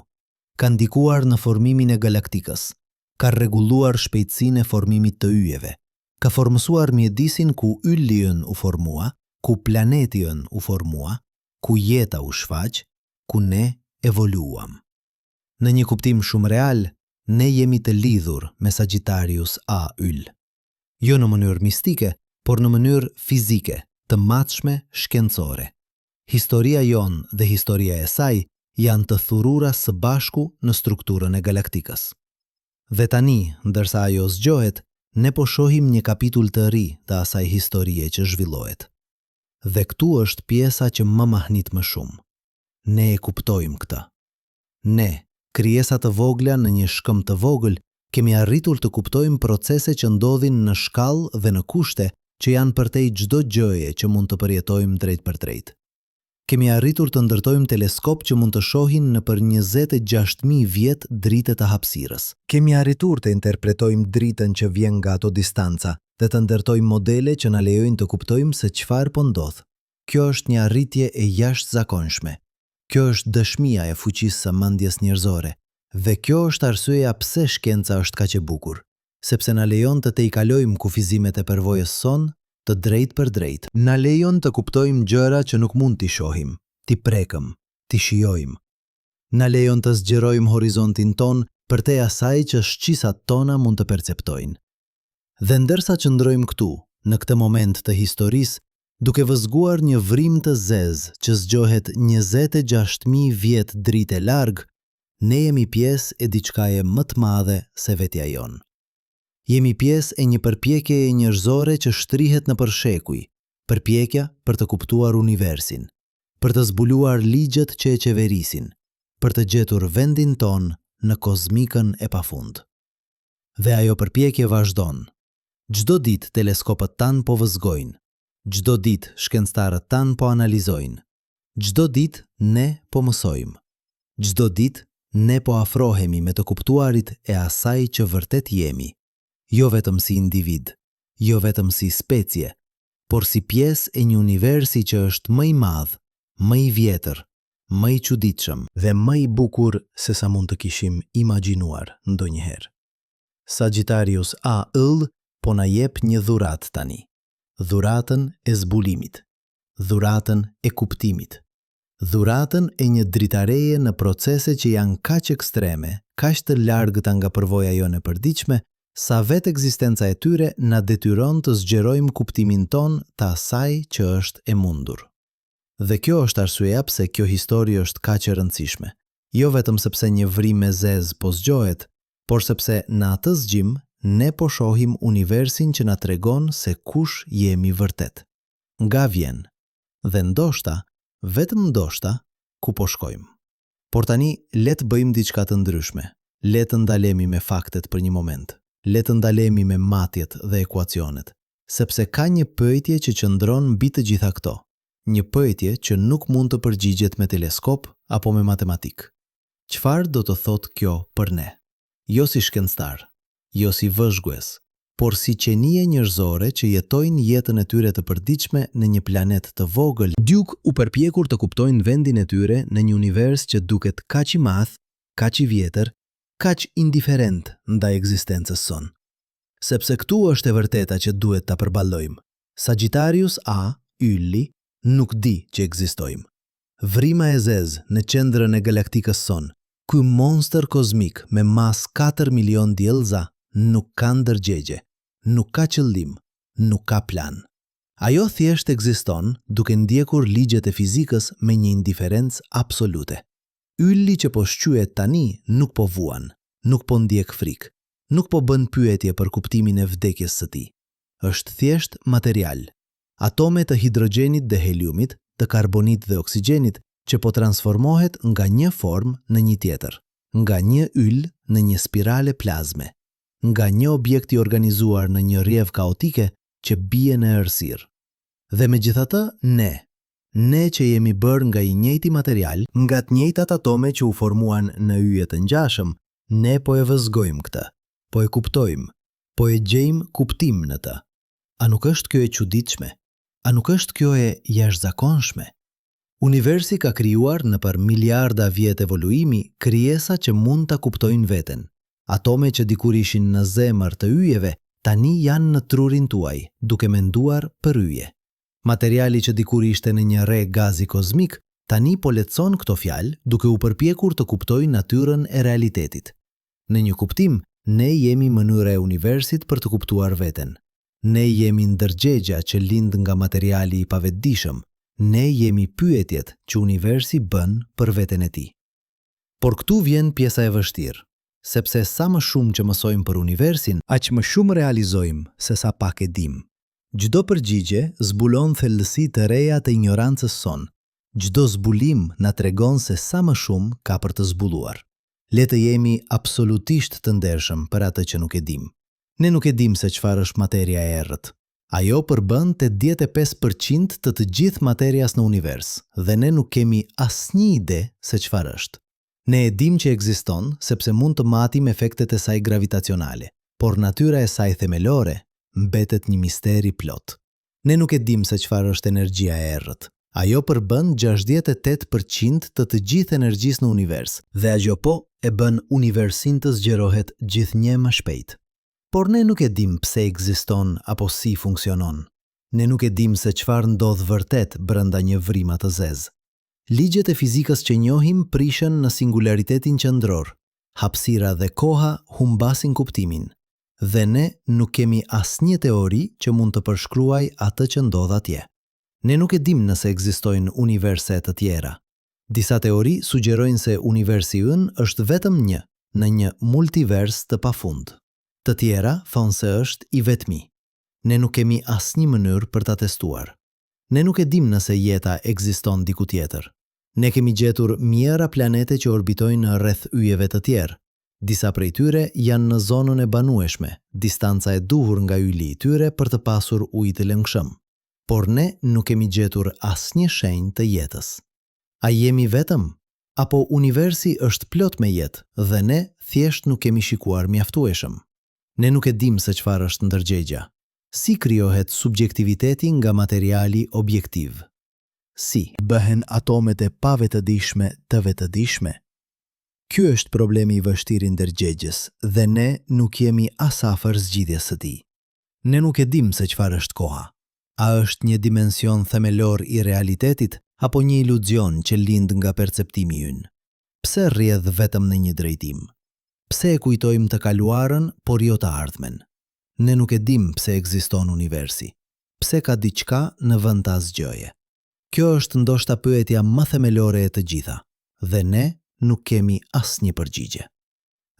Speaker 1: Ka ndikuar në formimin e galaktikës, ka rregulluar shpejtësinë e formimit të yjeve, ka formësuar mjedisin ku ylli ynë u formua, ku planeti ynë u formua, ku jeta u shfaq, ku ne evoluam. Në një kuptim shumë real, ne jemi të lidhur me Sagittarius A yll. Jo në mënyrë mistike, por në mënyrë fizike, të matshme shkencore. Historia jon dhe historia e saj janë të thurura së bashku në strukturën e galaktikës. Dhe tani, ndërsa ajo zgjohet, ne po shohim një kapitull të ri të asaj historie që zhvillohet. Dhe këtu është pjesa që më mahnit më shumë. Ne e kuptojmë këtë. Ne, krijesa të vogla në një shkëm të vogël, kemi arritur të kuptojmë procese që ndodhin në shkallë dhe në kushte që janë përtej çdo gjëje që mund të përjetojmë drejt për drejt. Kemi arritur të ndërtojmë teleskop që mund të shohin në për 26.000 vjet dritë të hapësirës. Kemi arritur të interpretojmë dritën që vjen nga ato distanca dhe të ndërtojmë modele që na lejojnë të kuptojmë se çfarë po ndodh. Kjo është një arritje e jashtëzakonshme. Kjo është dëshmia e fuqisë së mendjes njerëzore. Dhe kjo është arsyeja pse shkenca është kaq e bukur, sepse na lejon të tejkalojmë kufizimet e përvojës son, të drejt për drejt. Na lejon të kuptojmë gjëra që nuk mund t'i shohim, t'i prekëm, t'i shijojmë. Na lejon të zgjerojmë horizontin ton përtej asaj që shqisat tona mund të perceptojnë. Dhe ndërsa qëndrojmë këtu, në këtë moment të historisë, duke vëzguar një vrim të zezë që zgjohet 26.000 vjet dritë e larg, ne jemi pjesë e diçkaje më të madhe se vetja jon. Jemi pjesë e një përpjekjeje njerëzore që shtrihet në përshekuj, përpjekja për të kuptuar universin, për të zbuluar ligjet që e qeverisin, për të gjetur vendin ton në kozmikën e pafund. Dhe ajo përpjekje vazhdon. Çdo ditë teleskopët tanë po vëzgojnë, çdo ditë shkencëtarët tanë po analizojnë, çdo ditë ne po mësojmë, çdo ditë ne po afrohemi me të kuptuarit e asaj që vërtet jemi, jo vetëm si individ, jo vetëm si specie, por si pjesë e një universi që është më i madh, më i vjetër, më i çuditshëm dhe më i bukur se sa mund të kishim imagjinuar ndonjëherë. Sagittarius A yll po na jep një dhuratë tani. Dhuratën e zbulimit, dhuratën e kuptimit, dhuratën e një dritareje në procese që janë kaq ekstreme, kaq të largëta nga përvoja jonë e përditshme, sa vetë ekzistenca e tyre na detyron të zgjerojmë kuptimin ton të asaj që është e mundur. Dhe kjo është arsyeja pse kjo histori është kaq e rëndësishme. Jo vetëm sepse një vrim me zezë po zgjohet, por sepse në atë zgjim ne po shohim universin që na tregon se kush jemi vërtet. Nga vjen, dhe ndoshta, vetëm ndoshta, ku po shkojmë. Por tani, le të bëjmë diçka të ndryshme. Le të ndalemi me faktet për një moment. Le të ndalemi me matjet dhe ekuacionet, sepse ka një pyetje që qëndron mbi të gjitha këto. Një pyetje që nuk mund të përgjigjet me teleskop apo me matematik. Çfarë do të thotë kjo për ne? Jo si shkencëtar, jo si vëzhgues, por si qenie njerëzore që jetojnë jetën e tyre të përditshme në një planet të vogël. Duke u përpjekur të kuptojnë vendin e tyre në një univers që duket kaq i madh, kaq i vjetër, kaq indiferent ndaj ekzistencës son. Sepse këtu është e vërteta që duhet ta përballojmë. Sagittarius A, ylli, nuk di që ekzistojmë. Vrima e zezë në qendrën e galaktikës son, ky monster kozmik me mas 4 milion diellza, nuk ka ndërgjegje, nuk ka qëllim, nuk ka plan. Ajo thjesht ekziston duke ndjekur ligjet e fizikës me një indiferencë absolute. Ylli që po shqyet tani nuk po vuan, nuk po ndjek frikë, nuk po bën pyetje për kuptimin e vdekjes së tij. është thjesht material. Atome të hidrogenit dhe heliumit, të karbonit dhe oksigjenit që po transformohet nga një formë në një tjetër, nga një yll në një spirale plazme, nga një objekt i organizuar në një rrjev kaotike që bie në errësirë. Dhe megjithatë, ne që jemi bërë nga i njëjti material, nga të njëjtat atome që u formuan në yje të ngjashëm, ne po e vëzgojmë këtë, po e kuptojmë, po e gjejmë kuptim në të. A nuk është kjo e çuditshme? A nuk është kjo e jashtëzakonshme? Universi ka krijuar nëpër miliarda vjet evoluimi krijesa që mund ta kuptojnë veten. Atome që dikur ishin në zemër të yjeve, tani janë në trurin tuaj, duke menduar për yje. Materiali që dikur ishte në një rre gazi kozmik, tani po lehtëson këto fjalë, duke u përpjekur të kuptojë natyrën e realitetit. Në një kuptim, ne jemi mënyra e universit për të kuptuar veten. Ne jemi ndërgjegja që lind nga materiali i pavetëdijshëm. Ne jemi pyetjet që universi bën për veten e tij. Por këtu vjen pjesa e vështirë, sepse sa më shumë që mësojmë për universin, aq më shumë realizojmë se sa pak e dim. Çdo përgjigje zbulon thellësi të reja të ignorancës son. Çdo zbulim na tregon se sa më shumë ka për të zbuluar. Le të jemi absolutisht të ndershëm për atë që nuk e dim. Ne nuk e dim se çfarë është materia e errët. Ajo përbën 85% të gjithë materias në univers, dhe ne nuk kemi asnjë ide se çfarë është. Ne e dim që ekziston sepse mund të matim efektet e saj gravitacionale, por natyra e saj themelore mbetet një misteri plot. Ne nuk e dim se çfarë është energjia e errët. Ajo përbën 68% të gjithë energjisë në univers, dhe ajo po e bën universin të zgjerohet gjithnjë më shpejt. Por ne nuk e dim pse ekziston apo si funksionon. Ne nuk e dim se çfarë ndodh vërtet brenda një vrima të zezë. Ligjet e fizikës që njohim prishen në singularitetin qendror. Hapësira dhe koha humbasin kuptimin. Dhe ne nuk kemi asnjë teori që mund të përshkruaj atë që ndodh atje. Ne nuk e dim nëse ekzistojnë universi të tjera. Disa teori sugjerojnë se universi ynë është vetëm një, në një multivers të pafund. Të tjera thonë se është i vetmi. Ne nuk kemi asnjë mënyrë për ta testuar. Ne nuk e dim nëse jeta ekziston diku tjetër. Ne kemi gjetur mijëra planete që orbitojnë rreth yjeve të tjerë. Disa prej tyre janë në zonën e banueshme, distanca e duhur nga yli i tyre për të pasur ujë të lëngshëm. Por ne nuk kemi gjetur asnjë shenjë të jetës. A jemi vetëm? Apo universi është plot me jetë dhe ne thjesht nuk kemi shikuar mjaftueshëm? Ne nuk e dim se çfarë është ndërgjegja. Si krijohet subjektiviteti nga materiali objektiv? Si bëhen atomet e pavetëdijshme të vetëdijshme? Ky është problemi i vështirë i ndërgjegjes dhe ne nuk jemi as afër zgjidhjes së tij. Ne nuk e dim se çfarë është koha. A është një dimension themelor i realitetit apo një iluzion që lind nga perceptimi ynë? Pse rrjedh vetëm në një drejtim? Pse e kujtojmë të kaluarën, por jo të ardhmen? Ne nuk e dim pse ekziston universi. Pse ka diçka në vend të asgjëje? Kjo është ndoshta pyetja më themelore e të gjitha, dhe ne nuk kemi asnjë përgjigje.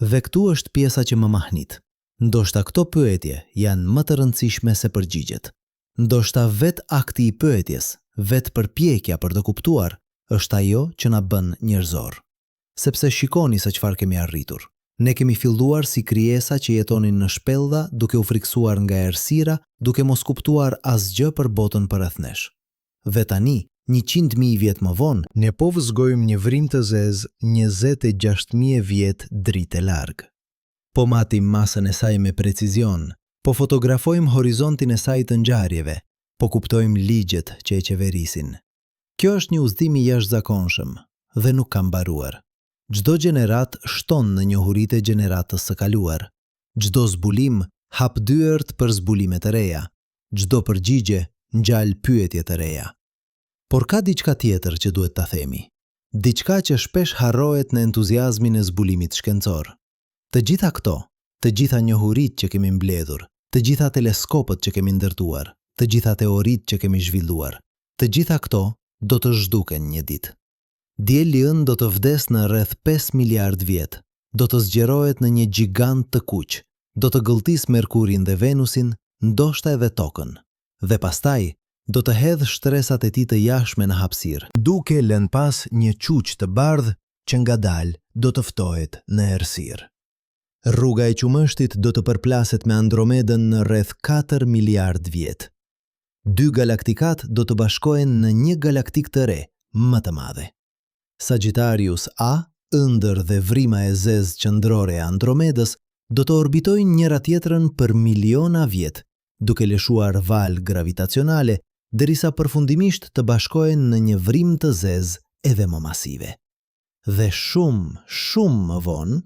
Speaker 1: Dhe këtu është pjesa që më mahnit. Ndoshta këto pyetje janë më të rëndësishme se përgjigjet. Ndoshta vetë akti i pyetjes, vetë përpjekja për të kuptuar, është ajo që na bën njerëzor. Sepse shikoni se çfarë kemi arritur. Ne kemi filluar si krijesa që jetonin në shpellda, duke u friksuar nga errësira, duke mos kuptuar asgjë për botën përreth nesh. Dhe tani, 100.000 vjet më vonë, ne po vëzgojmë një vrim të zezë 26.000 vjet dritë larg. Po matim masën e saj me precizion, po fotografojmë horizontin e saj të ngjarjeve, po kuptojmë ligjet që e qeverisin. Kjo është një udhëtim i jashtëzakonshëm dhe nuk ka mbaruar. Çdo gjenerat shton në njohuritë e gjeneratës së kaluar. Çdo zbulim hap dyert për zbulime të reja. Çdo përgjigje ngjall pyetje të reja. Por ka diçka tjetër që duhet ta themi. Diçka që shpesh harrohet në entuziazmin e zbulimit shkencor. Të gjitha këto, të gjitha njohuritë që kemi mbledhur, të gjitha teleskopët që kemi ndërtuar, të gjitha teoritë që kemi zhvilluar, të gjitha këto do të zhduken një ditë. Dielli ynë do të vdes në rreth 5 miliard vjet, do të zgjerohet në një gjigant të kuq, do të gëlltis Merkurin dhe Venusin ndoshta edhe tokën, dhe pastaj do të hedh shtresat e tij të jashtme në hapësirë, duke lënë pas një quq të bardhë që ngadalë do të ftohet në errësirë. Rruga e qumështit do të përplaset me Andromedën në rreth 4 miliard vjet. 2 galaktikat do të bashkohen në një galaktik të re, më të madhe. Sagittarius A, ëndër dhe vrima e zezë qendrore e Andromedës, do të orbitojnë njëra tjetrën për miliona vjet, duke lëshuar valë gravitacionale, derisa përfundimisht të bashkohen në një vrim të zezë edhe më masive. Dhe shumë më vonë,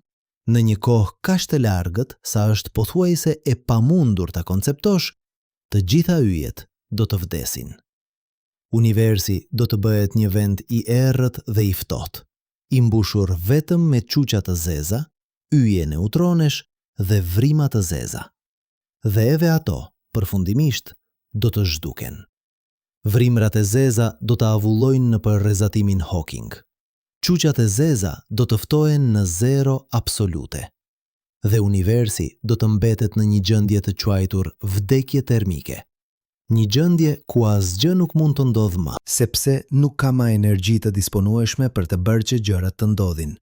Speaker 1: në një kohë kaq të largët sa është pothuajse e pamundur ta konceptosh, të gjitha yjet do të vdesin. Universi do të bëhet një vend i errët dhe i ftohtë, i mbushur vetëm me quqa të zeza, yje neutronesh dhe vrima të zeza. Dhe edhe ato, përfundimisht, do të zhduken. Vrimrat e zeza do të avullojnë në përrezatimin Hawking. Quqat e zeza do të ftohen në zero absolute. Dhe universi do të mbetet në një gjendje të quajtur vdekje termike. Një gjendje ku asgjë nuk mund të ndodhë më, sepse nuk ka më energji të disponueshme për të bërë që gjërat të ndodhin.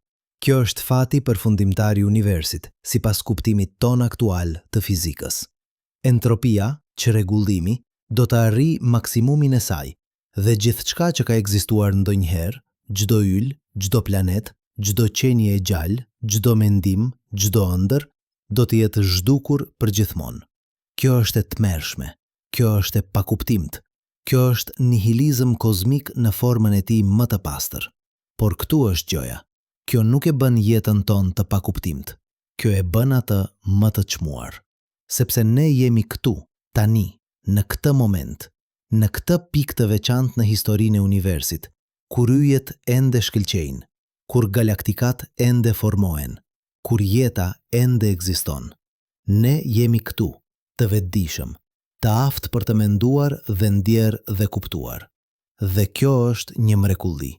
Speaker 1: Kjo është fati përfundimtar i universit, sipas kuptimit ton aktual të fizikës. Entropia, çrregullimi, do të arrijë maksimumin e saj, dhe gjithçka që ka ekzistuar ndonjëherë, çdo yll, çdo planet, çdo qenie e gjallë, çdo mendim, çdo ëndër, do të jetë zhdukur përgjithmonë. Kjo është e tmerrshme. Kjo është e pakuptimt. Kjo është nihilizëm kozmik në formën e tij më të pastër. Por këtu është gjoja. Kjo nuk e bën jetën tonë të pakuptimt. Kjo e bën atë më të çmuar. Sepse ne jemi këtu, tani, në këtë moment, në këtë pikë të veçantë në historinë e universit, kur yjet ende shkëlqejnë, kur galaktikat ende formohen, kur jeta ende ekziston. Ne jemi këtu, të vetëdijshëm, të aftë për të menduar dhe ndjerë dhe kuptuar. Dhe kjo është një mrekulli.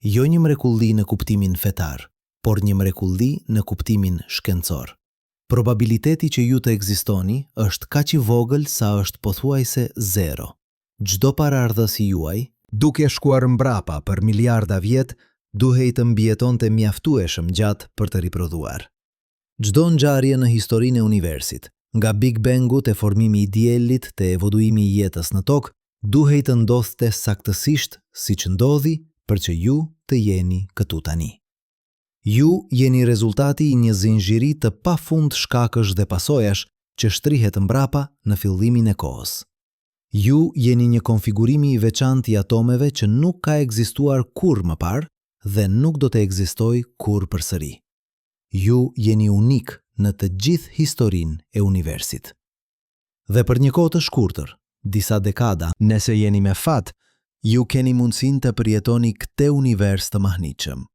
Speaker 1: Jo një mrekulli në kuptimin fetar, por një mrekulli në kuptimin shkencor. Probabiliteti që ju të ekzistoni është kaq i vogël sa është pothuajse zero. Çdo paraardhës i juaj, duke shkuar mbrapa për miliarda vjet, duhej të mbijetonte mjaftueshëm gjatë për të riprodhuar. Çdo ngjarje në historinë e universit, nga Big Bangu te formimi i diellit te evoluimi i jetës në tokë, duhej të ndodhte saktësisht siç ndodhi për që ju të jeni këtu tani. Ju jeni rezultati i një zinxhiri të pafund shkakësh dhe pasojash që shtrihet mbrapa në fillimin e kohës. Ju jeni një konfigurimi i veçantë i atomeve që nuk ka ekzistuar kurrë më parë dhe nuk do të ekzistojë kurrë përsëri. Ju jeni unik në të gjithë historinë e universit. Dhe për një kohë të shkurtër, disa dekada, nëse jeni me fat, ju keni mundësinë të përjetoni këtë univers të mahnitshëm.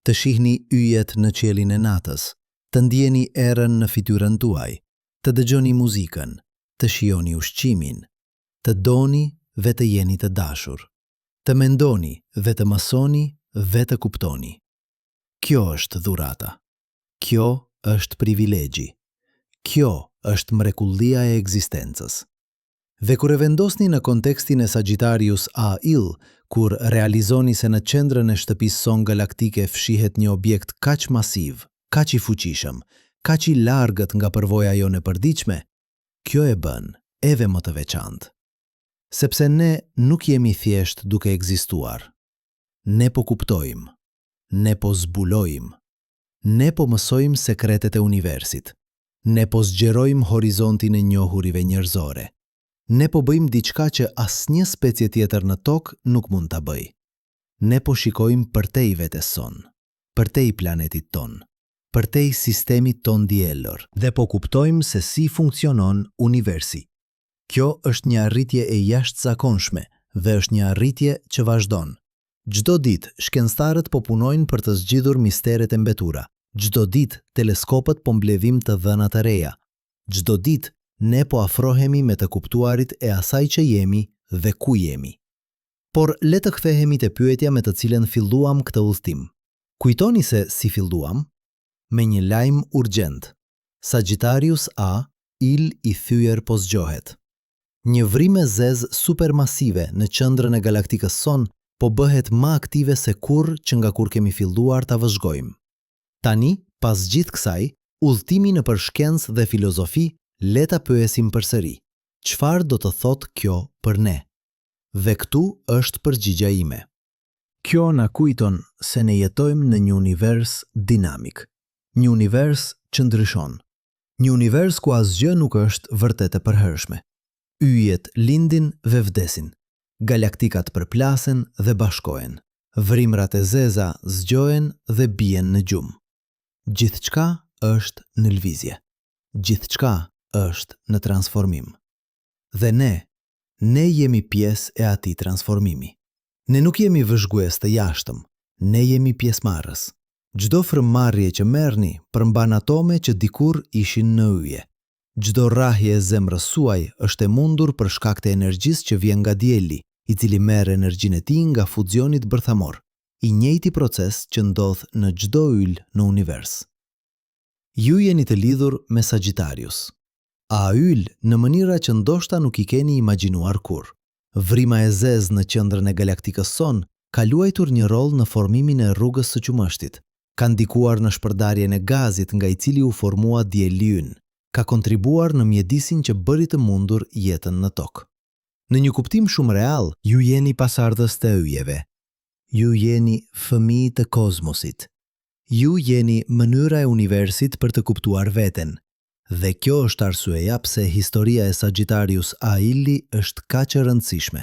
Speaker 1: Të shihni yjet në qiellin e natës, të ndjeni erën në fytyrën tuaj, të dëgjoni muzikën, të shijoni ushqimin, të doni dhe të jeni të dashur, të mendoni dhe të mësoni dhe të kuptoni. Kjo është dhurata. Kjo është privilegji. Kjo është mrekullia e ekzistencës. Dhe kur e vendosni në kontekstin e Sagittarius A-ill, kur realizoni se në qendrën e shtëpisë son galaktike fshihet një objekt kaq masiv, kaq i fuqishëm, kaq i largët nga përvoja jone e përditshme, kjo e bën edhe më të veçantë. Sepse ne nuk jemi thjesht duke ekzistuar. Ne po kuptojmë, ne po zbulojmë, ne po mësojmë sekretet e universit, ne po zgjerojmë horizontin e njohurive njerëzore. Ne po bëjmë diçka që asnjë specie tjetër në tokë nuk mund ta bëjë. Ne po shikojmë përtej vetes son, përtej planetit ton, përtej sistemit ton diellor dhe po kuptojmë se si funksionon universi. Kjo është një arritje e jashtëzakonshme dhe është një arritje që vazhdon. Çdo ditë shkencëtarët po punojnë për të zgjidhur misteret e mbetura. Çdo ditë teleskopët po mbledhim të dhëna të reja. Çdo ditë ne po afrohemi me të kuptuarit e asaj që jemi dhe ku jemi. Por le të kthehemi te pyetja me të cilën filluam këtë udhtim. Kujtoni se si filluam? Me një lajm urgjent. Sagittarius A il i thyer po zgjohet. Një vrimë e zezë supermasive në qendrën e galaktikës son po bëhet më aktive se kurrë që nga kur kemi filluar ta vëzhgojmë. Tani, pas gjithë kësaj, udhëtimi në për shkencë dhe filozofi, le ta pyesim përsëri. Çfarë do të thotë kjo për ne? Dhe këtu është përgjigjja ime.
Speaker 2: Kjo na kujton se ne jetojmë në një univers dinamik, një univers që ndryshon, një univers ku asgjë nuk është vërtet e përhershme. Yjet lindin dhe vdesin, galaktikat përplasen dhe bashkohen, vrimrat e zeza zgjohen dhe bien në gjumë. Gjithçka është në lëvizje, gjithçka është në transformim. Dhe ne jemi pjesë e atij transformimi. Ne nuk jemi vëzhgues të jashtëm, ne jemi pjesëmarrës. Çdo frymmarrje që merrni përmban atome që dikur ishin në yje. Çdo rrahje e zemrës suaj është e mundur për shkak të energjisë që vjen nga dielli, i cili merr energjinë e tij nga fuzioni bërthamor, i njëjti proces që ndodh në çdo yll në univers. Ju jeni të lidhur me Sagittarius. A yll në mënyra që ndoshta nuk i keni imagjinuar kurrë. Vrima e zezë në qendrën e galaktikës son ka luajtur një rol në formimin e rrugës së qumështit, ka ndikuar në shpërndarjen e gazit nga i cili u formua dielli ynë, ka kontribuar në mjedisin që bëri të mundur jetën në tokë. Në një kuptim shumë real, ju jeni pasardhës të yjeve. Ju jeni fëmijë të kozmosit. Ju jeni mënyra e universit për të kuptuar veten. Dhe kjo është arsyeja pse historia e Sagittarius A illi është kaq e rëndësishme.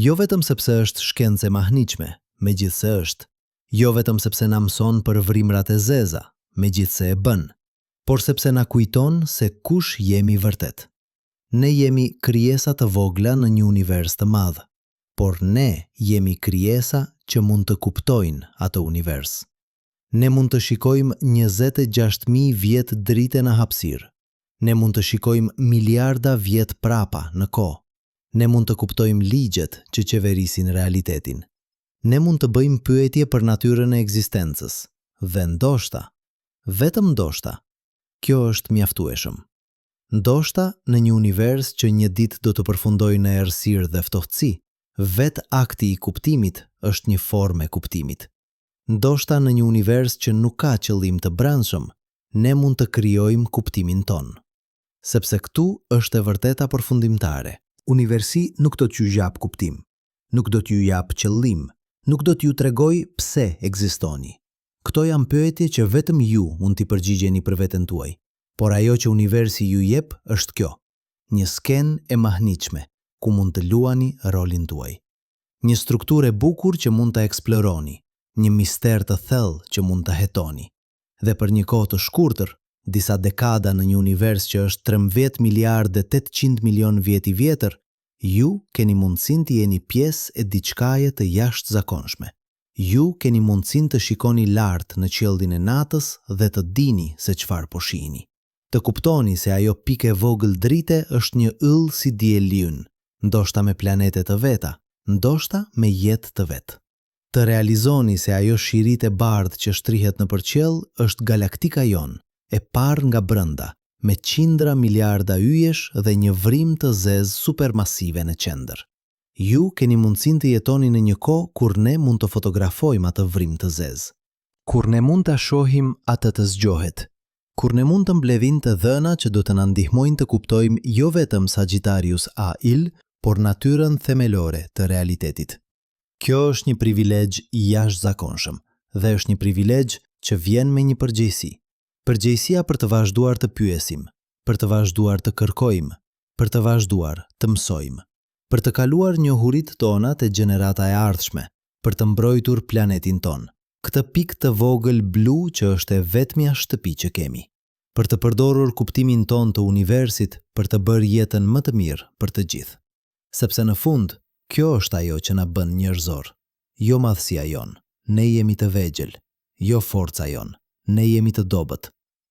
Speaker 2: Jo vetëm sepse është shkencë e mahnitshme, megjithse është. Jo vetëm sepse na mëson për vrimrat e zeza, megjithse e bën, por sepse na kujton se kush jemi vërtet. Ne jemi krijesa të vogla në një univers të madh, por ne jemi krijesa që mund të kuptojnë atë univers. Ne mund të shikojmë 26.000 vjet drite në hapësirë. Ne mund të shikojmë miliarda vjet prapa në kohë. Ne mund të kuptojmë ligjet që qeverisin realitetin. Ne mund të bëjmë pyetje për natyrën e ekzistencës. Dhe ndoshta, vetëm ndoshta, kjo është mjaftueshëm. Ndoshta në një univers që një ditë do të përfundojë në errësirë dhe ftohtësi, vetë akti i kuptimit është një formë e kuptimit. Ndoshta në një univers që nuk ka qëllim të brendshëm, ne mund të krijojmë kuptimin ton. Sepse këtu është e vërteta përfundimtare. Universi nuk do t'ju jap kuptim, nuk do t'ju jap qëllim, nuk do t'ju tregoj pse ekzistoni. Këto janë pyetje që vetëm ju mund t'i përgjigjeni për veten tuaj, por ajo që universi ju jep është kjo, një skenë e mahnitshme, ku mund të luani rolin tuaj. Një strukturë e bukur që mund ta eksploroni, një mister të thellë që mund të hetoni. Dhe për një kohë të shkurtër, disa dekada në një univers që është 13 miliardë 800 milion vjet i vjetër, ju keni mundësinë të jeni pjesë e diçkaje të jashtëzakonshme. Ju keni mundësinë të shikoni lart në qiellin e natës dhe të dini se çfarë po shihni. Të kuptoni se ajo pikë e vogël drite është një yll si dielli ynë, ndoshta me planete të veta, ndoshta me jetë të vet. Të realizoni se ajo shirit e bardhë që shtrihet në përqiell është galaktika jonë, e parë nga brenda, me qindra miliarda yjesh dhe një vrim të zezë supermasive në qendër. Ju keni mundësinë të jetoni në një kohë kur ne mund të fotografojmë atë vrim të zezë, kur ne mund ta shohim atë të zgjohet, kur ne mund të mbledhim të dhëna që do të na ndihmojnë të kuptojmë jo vetëm Sagittarius A ill, por natyrën themelore të realitetit. Kjo është një privilegj i jashtëzakonshëm dhe është një privilegj që vjen me një përgjegjësi. Përgjegjësia për të vazhduar të pyesim, për të vazhduar të kërkojmë, për të vazhduar të mësojmë, për të kaluar njohuritë tona te gjenerata e ardhshme, për të mbrojtur planetin ton, këtë pikë të vogël blu që është e vetmja shtëpi që kemi, për të përdorur kuptimin ton të universit për të bërë jetën më të mirë për të gjithë. Sepse në fund, kjo është ajo që na bën njerëzor. Jo madhësia jon, ne jemi të vegjël, jo forca jon, ne jemi të dobët,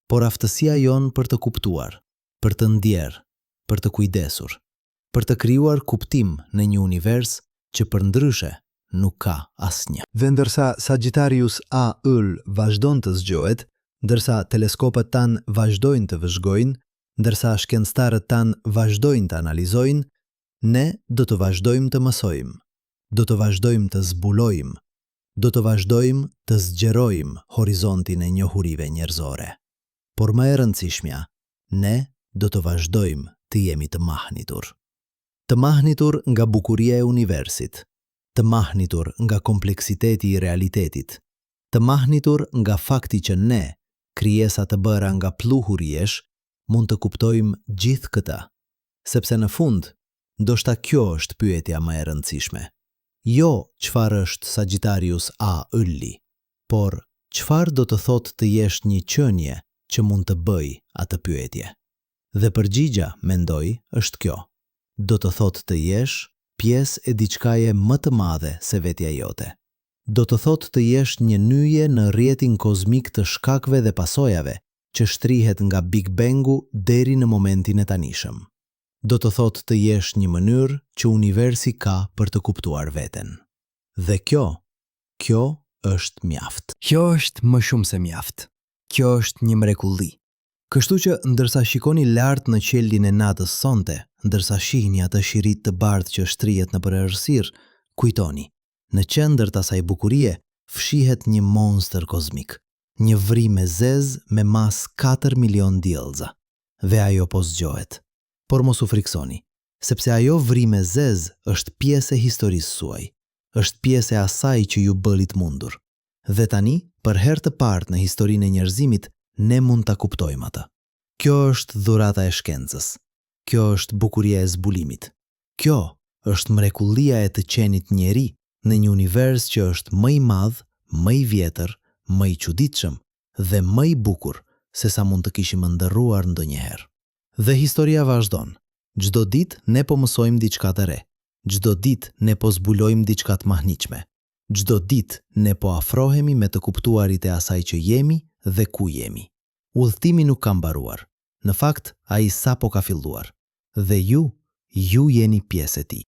Speaker 2: por aftësia jon për të kuptuar, për të ndjerë, për të kujdesur, për të krijuar kuptim në një univers që përndryshe nuk ka asnjë. Dhe ndërsa Sagittarius A ill vazhdon të zgjohet, ndërsa teleskopët tan vazhdojnë të vëzhgojnë,
Speaker 1: ndërsa shkencëtarët tanë vazhdojnë të analizojnë, ne do të vazhdojmë të mësojmë, do të vazhdojmë të zbulojmë, do të vazhdojmë të zgjerojmë horizontin e njohurive njerëzore. Por më e rëndësishmja, ne do të vazhdojmë të jemi të mahnitur. Të mahnitur nga bukuria e universit, të mahnitur nga kompleksiteti i realitetit, të mahnitur nga fakti që ne, krijesa të bëra nga pluhuriesh, mund të kuptojmë gjithë këta. Sepse në fund, ndoshta kjo është pyetja më e rëndësishme. Jo çfarë është Sagittarius A ylli, por çfarë do të thotë të jesh një qenie që mund të bëj atë pyetje. Dhe përgjigja, mendoj, është kjo. Do të thotë të jesh pjesë e diçkaje më të madhe se vetja jote. Do të thotë të jesh një nyje në rrjetin kozmik të shkakve dhe pasojave që shtrihet nga Big Bangu deri në momentin e tanishëm. Do të thotë të jesh një mënyrë që universi ka për të kuptuar veten. Dhe kjo është mjaft.
Speaker 2: Kjo është më shumë se mjaft. Kjo është një mrekulli.
Speaker 1: Kështu që ndërsa shikoni lart në qelin e natës sonte, ndërsa shihni atë shirit të bardhë që shtrihet nëpër errësirë, kujtoni, në qendër të asaj bukurie fshihet një monster kozmik, një vrimë e zezë me mas 4 milion diellza. Dhe ajo po zgjohet. Por mos u friksoni, sepse ajo vrimë e zezë është pjesë e historisë suaj, është pjesë e asaj që ju bëlit mundur. Dhe tani, për herë të parë në historinë e njerëzimit, ne mund ta kuptojmë atë. Kjo është dhurata e shkencës. Kjo është bukuria e zbulimit. Kjo është mrekullia e të qenit njeri në një univers që është më i madh, më i vjetër, më i çuditshëm dhe më i bukur se sa mund të kishim ndërruar ndonjëherë. Dhe historia vazhdon. Çdo ditë ne po mësojmë diçka të re. Çdo ditë ne po zbulojmë diçka të mahnitshme. Çdo ditë ne po afrohemi me të kuptuarit e asaj që jemi dhe ku jemi. Udhëtimi nuk ka mbaruar. Në fakt, ai sapo ka filluar. Dhe ju jeni pjesë e tij.